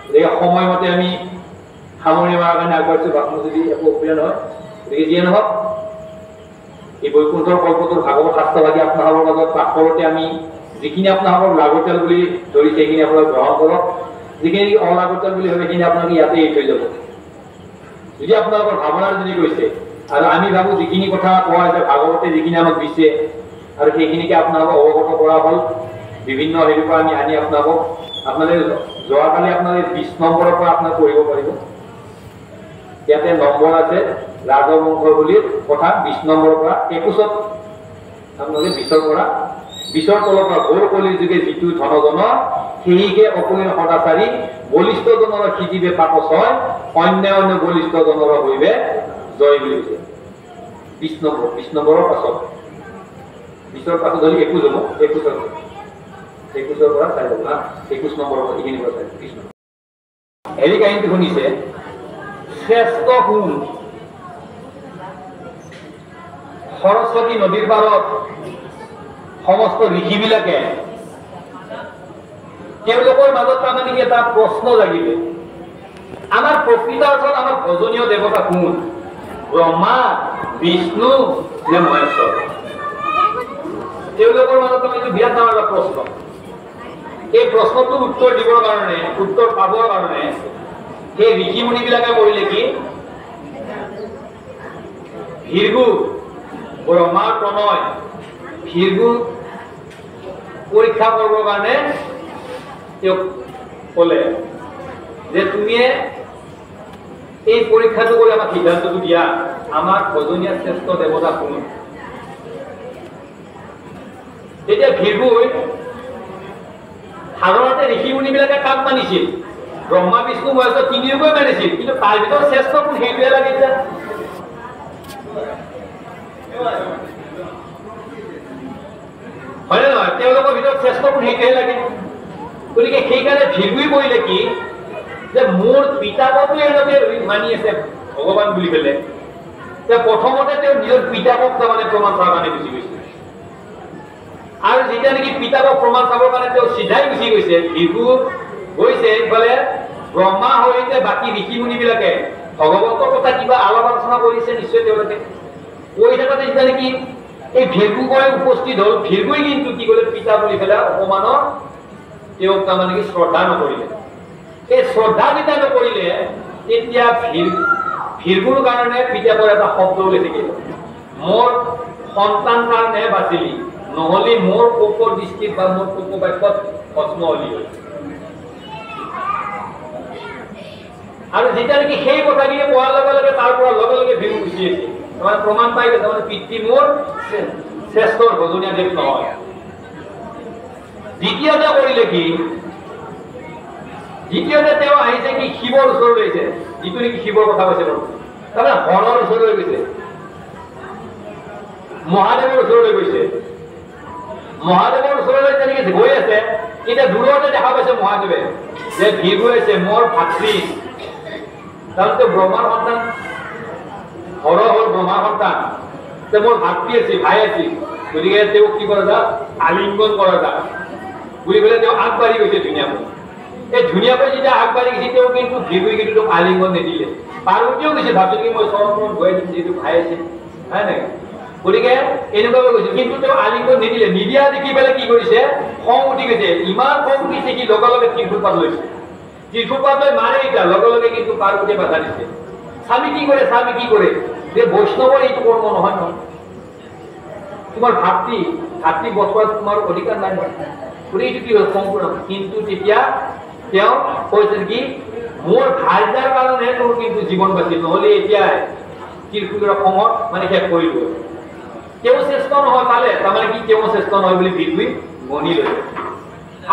গতিকে সময়মতে আমি সামৰণি মাৰাৰ কাৰণে আগবাঢ়িছো, বাকী যদি একো অসুবিধা নহয়। গতিকে যিয়ে নহওক, এই বৈকুণ্ঠৰ কল্পটোৰ ভাগৱত শাস্ত্ৰভাগী আপোনালোকৰ মাজত পাঠ কৰোঁতে আমি যিখিনি আপোনালোকক লাগতিয়াল বুলি ধৰিছে সেইখিনি আপোনালোকে গ্ৰহণ কৰক, যিখিনি অলাগতিয়াল বুলি ভাবে সেইখিনি আপোনালোকে ইয়াতে এৰি থৈ যাব। যদি আপোনালোকৰ ভাৱনাৰ যদি কৈছে, আৰু আমি ভাবো যিখিনি কথা কোৱা হৈছে ভাগৱতে যিখিনি আমাক দিছে আৰু সেইখিনিকে আপোনালোকক অৱগত কৰা হ'ল, বিভিন্ন হেৰিৰ পৰা আমি আনি আপোনালোকক যোৱাকালি আপোনালোকে 20 নম্বৰৰ পৰা আপোনাক পঢ়িব পাৰিব। ইয়াতে নম্বৰ আছে ৰাজবংশ বুলি কথা 20 নম্বৰৰ পৰা 21ত আপোনালোকে 20ৰ পৰা 20ৰ তলৰ পৰা ঘোৰ কলিৰ যুগে যিটো ধনজন সেইকে অপূৰ্ণ সদাচাৰী বলিষ্ঠ জনৰ সিজিবে পাকচ হয় অন্য অন্য বলিষ্ঠ জনৰ হইবে জয় বুলি কৈছে। 20 নম্বৰৰ পাছত 20ৰ পাছত হলে 21 হ'ব, 21ৰ পৰা চাই যাব না, 21 নম্বৰৰ পৰা এইখিনি পৰা চাই কৃষ্ণ হেৰি কাহিনীটো শুনিছে। শ্ৰেষ্ঠ কোন? সৰস্বতী নদীৰ পাৰত সমস্ত ঋষিবিলাকে তেওঁলোকৰ মাজত তাৰমানে এটা প্ৰশ্ন জাগিলে, আমাৰ প্ৰকৃত অৰ্থত আমাৰ ভজনীয় দেৱতা কোন? ব্ৰহ্মা, বিষ্ণু নে মহেশ্বৰ? তেওঁলোকৰ মাজত তাৰমানে বিৰাট ডাঙৰ এটা প্ৰশ্ন। এই প্ৰশ্নটোৰ উত্তৰ দিবৰ কাৰণে, উত্তৰ পাবৰ কাৰণে সেই ঋষি মুনিবিলাকে কৰিলে কি? ভীৰ্গু, ব্ৰহ্মাৰ প্ৰণয় ভীৰ্গু পৰীক্ষা কৰিবৰ কাৰণে তেওঁক ক'লে যে তুমি এই পৰীক্ষাটো কৰি আমাক সিদ্ধান্তটো দিয়া, আমাৰ ভজনীয়া শ্ৰেষ্ঠ দেৱতা কোন? তেতিয়া ভীৰ্গুই সাধাৰণতে ঋষি মুনিবিলাকে কাক মানিছিল? ব্ৰহ্মা, বিষ্ণু, মহেশ্বৰ তিনিওকৈ মানিছিল, কিন্তু তাৰ ভিতৰত শ্ৰেষ্ঠ কোন সেইটোৱে লাগিছে। হয়নে নহয়? তেওঁলোকৰ ভিতৰত শ্ৰেষ্ঠ কোন সেইটোৱে লাগে। গতিকে সেইকাৰণে ভীৰ্গুই কৰিলে কি যে মোৰ পিতাককো এওঁলোকে মানি আছে ভগৱান বুলি পেলাই, প্ৰথমতে তেওঁ নিজৰ পিতাকক তাৰমানে প্ৰমাণ চাবৰ কাৰণে গুচি গৈছে। আৰু যেতিয়া নেকি পিতাকক প্ৰমাণ চাবৰ কাৰণে তেওঁ চিধাই গুচি গৈছে, ভীৰ্গু গৈছে এইফালে ব্ৰহ্মা সৈতে বাকী ঋষি মুনিবিলাকে ভগৱন্তৰ কথা কিবা আলাপ আলোচনা কৰিছে নিশ্চয় তেওঁলোকে। কৰি থাকোঁতে যেতিয়া নেকি এই ভীৰ্গু গৈ উপস্থিত হ'ল, ভীৰ্গুই কিন্তু কি কৰিলে পিতা বুলি পেলাই অপমানৰ তেওঁক তাৰমানে কি শ্ৰদ্ধা নকৰিলে। এই শ্ৰদ্ধা যেতিয়া নকৰিলে তেতিয়া ভীৰ্গুৰ কাৰণে পিতাকৰ এটা শব্দ ওলাই থাকিল, মোৰ সন্তান কাৰণে বাচিলি, নহলে মোৰ কোপ দৃষ্টিত বা মোৰ কোপ বাক্যত ভস্ম হলি। আৰু যেতিয়া নেকি সেই কথাখিনি কোৱাৰ লগে লগে তাৰ পৰা লগে লগে ভীৰ্গু গুচি আহিছে, তাৰমানে প্ৰমাণ পাই গৈছে তাৰমানে পিতৃ মোৰ শ্ৰেষ্ঠ ভজনীয়া দেৱ নহয়। দ্বিতীয়তে কৰিলে কি? দ্বিতীয়তে তেওঁ আহিছে কি শিৱৰ ওচৰলৈ আহিছে, যিটো নেকি শিৱৰ কথা কৈছে, তাৰমানে হৰৰ ওচৰলৈ গৈছে, মহাদেৱৰ ওচৰলৈ গৈছে। মহাদেৱৰ ওচৰলৈ তেনেকে গৈ আছে, এতিয়া দূৰতে দেখা পাইছে মহাদেৱে যে ভীৰ্গু আছে মোৰ ভাতৃ, তাৰমানে ব্ৰহ্মাৰ সন্তান, হৰ হ'ল ব্ৰহ্মাৰ সন্তান, মোৰ ভাতৃ আছিল, ভাই আছিল, গতিকে তেওঁক কি কৰা যাক আলিংগন কৰা যাক বুলি পেলাই তেওঁ আগবাঢ়ি গৈছে ধুনীয়াকৈ। এই ধুনীয়াকৈ যেতিয়া আগবাঢ়ি গৈছে তেওঁ কিন্তু ভীৰ্গুই কিন্তু তেওঁক আলিংগন নিদিলে। পাৰ্বতীও গৈছে, ভাবছিল কি মই চৰণত গৈ দিম যিহেতু ভাই আছিল, হয় নাই? গতিকে এনেকুৱাকৈ গৈছে, কিন্তু তেওঁ আলিংগন নিদিলে। নিদিয়া দেখি পেলাই কি কৰিছে, খং উঠি গৈছে, ইমান খং উঠিছে কি লগে লগে ত্ৰিশূল পাত লৈছে, ত্ৰিশূল পাত লৈ মাৰে এতিয়া লগে লগে কিন্তু পাৰ্বতীয়ে বাধা দিছে। স্বামী কি কৰে, স্বামী কি কৰে যে বৈষ্ণৱৰ এইটো কৰ্ম নহয় নহয়, তোমাৰ ভাতৃ বধ কৰাত তোমাৰ অধিকাৰ নাই নহয়, গতিকে এইটো কি হ'ল খং। কিন্তু তেতিয়া তেওঁ কৈছিল কি মোৰ ভাইজাৰ কাৰণে তোৰ কিন্তু জীৱন বাচিল, নহ'লে এতিয়া কিৰকুটৰ খঙত মানে শেষ কৰিলো। তেওঁ শ্ৰেষ্ঠ নহয় পালে, তাৰমানে কি তেওঁ শ্ৰেষ্ঠ নহয় বুলি বিদুই মনি লৈছে।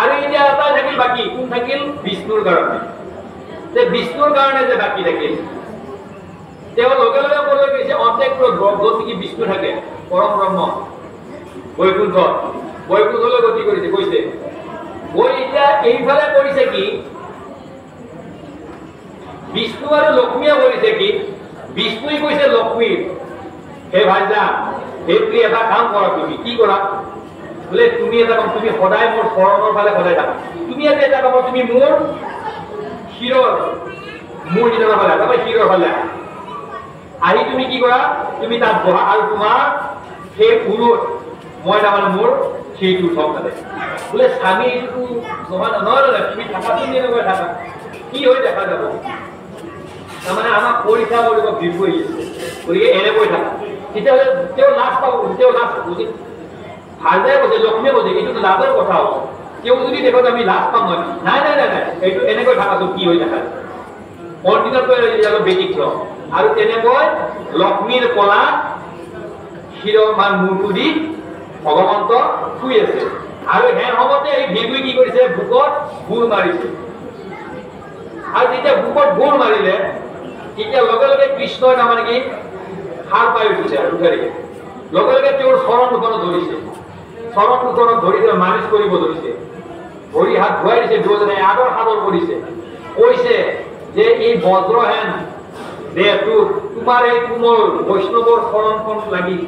আৰু এতিয়া এটা থাকিল বাকী, কোন থাকিল? বিষ্ণুৰ কাৰণে। যে বিষ্ণুৰ কাৰণে যে বাকী থাকিল, তেওঁ লগে লগে ক'লৈ গৈছে? অন্তেকপুৰত, য'ত নেকি বিষ্ণু থাকে, পৰম ব্ৰহ্ম বৈকুণ্ঠলৈ গতি কৰিছে, কৈছে। গৈ এতিয়া এইফালে কৰিছে কি? বিষ্ণু আৰু লক্ষ্মীয়ে কৰিছে কি? বিষ্ণুই কৈছে লক্ষ্মী, হে ভাইজা, হে প্ৰিয়, এটা কাম কৰা, তুমি কি কৰা বোলে? তুমি এটা কাম, তুমি সদায় মোৰ চৰণৰ ফালে সদায় থাকা। তুমি আজি এটা কাম, তুমি মোৰ শিৰৰ, মোৰ নিদানৰ ফালে, তাৰপৰা শিৰৰ ফালে আহি তুমি কি কৰা? তুমি তাত বহা আৰু তোমাৰ সেই উৰুত মই তাৰমানে মোৰ সেইটো উঠাম তাতে। বোলে স্বামী এইটো নহয় নহয়, তুমি থাকা, তুমি এনেকৈ থাকা, কি হৈ দেখা যাব? তাৰমানে আমাক পৰীক্ষা কৰিব বিভুই আছে, গতিকে এনেকৈ থাকা। তেতিয়াহ'লে তেওঁ লাজ পাব, তেওঁ লাজ বুজি ভালদৰে কৈছে, লক্ষ্মীয়ে কৈছে, এইটো লাজৰ কথা হ'ব। তেওঁ যদি দেখত আমি লাজ পাম, নহয়, নাই নাই নাই নাই, এইটো এনেকৈ থাকাচোন, কি হৈ দেখা যায়। অন্তিমকৈ অলপ ব্যতিক্ৰম। আৰু তেনেকৈ লক্ষ্মীৰ কলা শিৰৰ মান মূৰটো দি ভগৱন্ত শুই আছে। আৰু হেন সময়তে এই ভিগুই কি কৰিছে? বুকত গোৰ মাৰিছে। আৰু যেতিয়া বুকত গোৰ মাৰিলে, তেতিয়া লগে লগে কৃষ্ণই তাৰমানে কি সাৰ পাই উঠিছে আৰু লগে লগে তেওঁৰ চৰণ দুখনত ধৰিছে। চৰণ দুখনত ধৰি মালিচ কৰিব ধৰিছে, ভৰি হাত ধুৱাই দিছে, দুজনে আদৰ সাদৰ কৰিছে, কৈছে যে এই বজ্ৰহেন দেহটো তোমাৰ এই কোমল বৈষ্ণৱৰ চৰণখন লাগি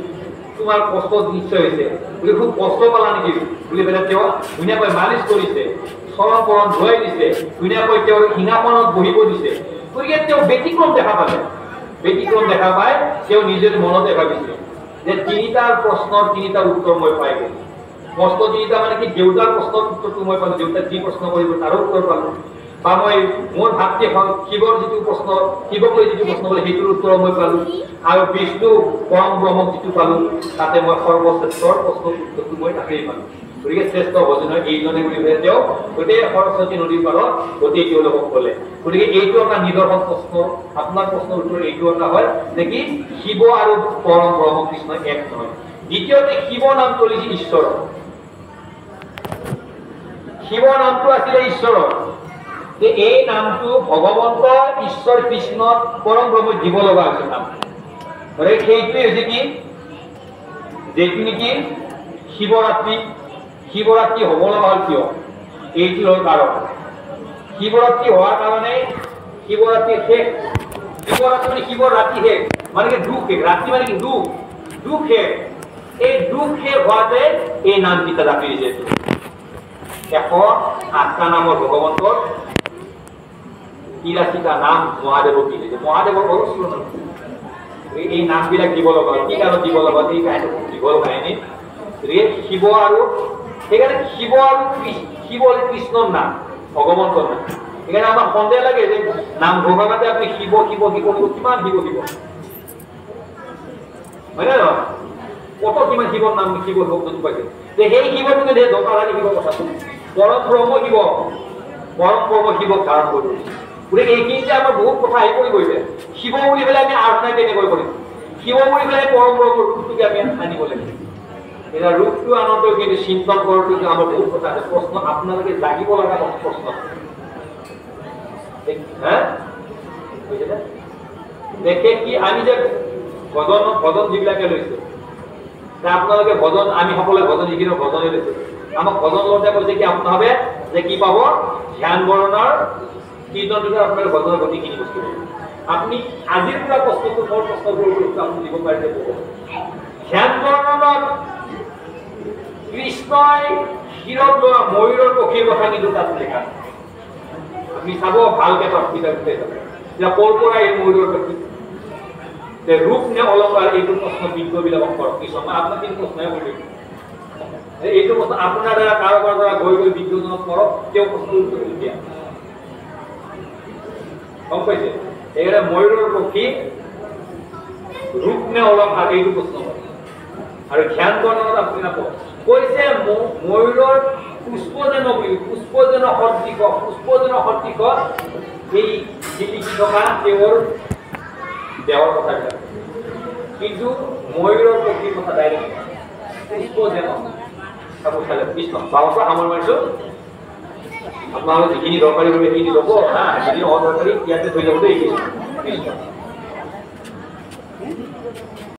তোমাৰ কষ্ট নিশ্চয় হৈছে বুলি, খুব কষ্ট পালা নেকি বুলি পেলাই তেওঁ ধুনীয়াকৈ মালিচ কৰিছে, চৰণ পৰণ ধুৱাই দিছে, ধুনীয়াকৈ তেওঁৰ সিংহাসনত বহিব দিছে। গতিকে তেওঁ ব্যতিক্ৰম দেখা পালে। ব্যতিক্ৰম দেখা পাই তেওঁ নিজৰ মনতে ভাবিছে যে তিনিটাৰ প্ৰশ্নৰ তিনিটাৰ উত্তৰ মই পাই গ'লো। প্ৰশ্ন তিনিটা মানে কি? দেউতাৰ প্ৰশ্নৰ উত্তৰটো মই পালো, দেউতাক যি প্ৰশ্ন কৰিব তাৰো উত্তৰ পালো, বা মই মোৰ ভাতৃ শিৱৰ যিটো প্ৰশ্ন, শিৱক লৈ যিটো প্ৰশ্ন কৰিলে সেইটোৰ উত্তৰ মই পালো, আৰু বিষ্ণু পৰম ব্ৰহ্মক যিটো পালো তাতে মই সৰ্বশ্ৰেষ্ঠৰ প্ৰশ্নৰ উত্তৰটো মই তাকেই পালো। গতিকে শ্ৰেষ্ঠ ভজনৰ এইজনে বুলি পেলাই তেওঁ গোটেই সৰস্বতী নদীৰ পাৰত গোটেই তেওঁলোকক ক'লে। গতিকে এইটো এটা নিদৰ্শন প্ৰশ্ন, আপোনাৰ প্ৰশ্নৰ উত্তৰ এইটো এটা হয় যে কি শিৱ আৰু পৰম ব্ৰহ্ম কৃষ্ণ এক নহয়। দ্বিতীয়তে শিৱ নামটো হৈছে ঈশ্বৰৰ। শিৱ নামটো আছিলে ঈশ্বৰৰ। এই নামটো ভগৱন্ত ঈশ্বৰ কৃষ্ণ পৰম ব্ৰহ্ম দিব লগা হৈছে নাম। সেইটোৱে হৈছে কি? যেটো নেকি শিৱৰাত্ৰি। শিৱৰাত্ৰি হ'ব লগা হ'ল কিয়? এইটো হ'ল কাৰণ। শিৱৰাত্ৰি হোৱাৰ কাৰণে শিৱৰাত্ৰি শেষ। শিৱৰাত্ৰি মানে শিৱৰ ৰাতি শেষ, মানে কি দুখ শেষ। ৰাতি মানে কি? দুখ, দুখ শেষ। এই দুখ শেষ হোৱাতে এই নামকেইটা ৰাখি দিছে। 108টা নামৰ ভগৱন্তৰ 83টা নাম মহাদেৱক দি দিছে। মহাদেৱৰ অজস্ৰ নাম। এই নামবিলাক দিব লগা, কি কাৰণ দিব লগা? এই কাহিনী দীঘল কাহিনী। শিৱ আৰু সেইকাৰণে শিৱ আৰু শিৱ কৃষ্ণৰ নাম, ভগৱন্তৰ নাম। সেইকাৰণে আমাৰ সন্দেহ লাগে যে নাম ভগৱানতে আপুনি শিৱ শিৱ শিৱ কিমান শিৱ শিৱ, হয় নে নহয়? কত কিমান শিৱৰ নাম শিৱ শব্দটো পাইছে। যে সেই শিৱটোকে যে দৰকাৰী শিৱ কথা, পৰম ব্ৰহ্ম শিৱ, পৰম ব্ৰহ্ম শিৱক ধাৰণ কৰি দিছে। গতিকে এইখিনিতে আমাৰ বহুত কথা আহি পৰি গৈছে। শিৱ বুলি পেলাই আমি আৰাধনা কেনেকৈ কৰিম? শিৱ বুলি পেলাই পৰম ব্ৰহ্মৰ ৰূপটোকে আমি আনিব লাগিব। এতিয়া ৰূপটো আনন্দ কিন্তু চিন্তন কৰোঁতে আমাৰ বহুত কথা আছে। প্ৰশ্ন আপোনালোকে জাগিব লগা প্ৰশ্ন, দেখে কি আমি যে ভজন যিবিলাকে লৈছে, আপোনালোকে ভজন, আমি সকলোৱে ভজন যিখিনি ভজনে লৈছে, আমাক ভজন লওঁতে কৈছে কি আপোনালোকে যে কি পাব? ধ্যান বৰ্ণৰ কীৰ্তনটোতে আপোনাৰ ভজনৰ গতিখিনি বস্তু পাব। আপুনি আজিৰ পৰা প্ৰশ্নটো মোৰ প্ৰশ্নবোৰ আপুনি দিব পাৰিলে বহুত। ধ্যান বৰ্ণনত কৃষ্ণই শিৰত লোৱা ময়ূৰৰ পক্ষীৰ কথা কিন্তু তাত লেখা। আপুনি চাব ভালকে তাত কিতাপ এতিয়া ক'ৰ পৰা এই ময়ূৰৰ পক্ষী, ৰূপ নে অলংকাৰ, এইটো প্ৰশ্ন বিজ্ঞবিলাকক কৰক। কৃষ্ণ আপোনাক কিন্তু প্ৰশ্নই কৰি এইটো প্ৰশ্ন আপোনাৰ দ্বাৰা কাৰোবাৰ দ্বাৰা গৈ গৈ বিজ্ঞজনক কৰক, তেওঁ প্ৰশ্নৰ উত্তৰ দিয়া গম পাইছে। সেইকাৰণে ময়ূৰৰ পক্ষী ৰূপ নে অলংকাৰ, এইটো প্ৰশ্ন কৰে। আৰু ধ্যান বৰ্ণনত আপুনি নাপাব। কৈছে ময়ূৰৰ পুষ্পজেন সৰ্তিক এই যে লিখি থকা তেওঁৰ দেহৰ কথাবিলাক, কিন্তু ময়ূৰৰ পক্ষীৰ কথা ডাইৰেক্ট পুষ্পজেন কৃষ্ণ বাবুক সামৰি মাৰিছো। আপোনালোকে যিখিনি দৰকাৰী কৰিব সেইখিনি ল'ব হা, যিখিনি অদৰকাৰী ইয়াতে থৈ যাব দেই কৃষ্ণ।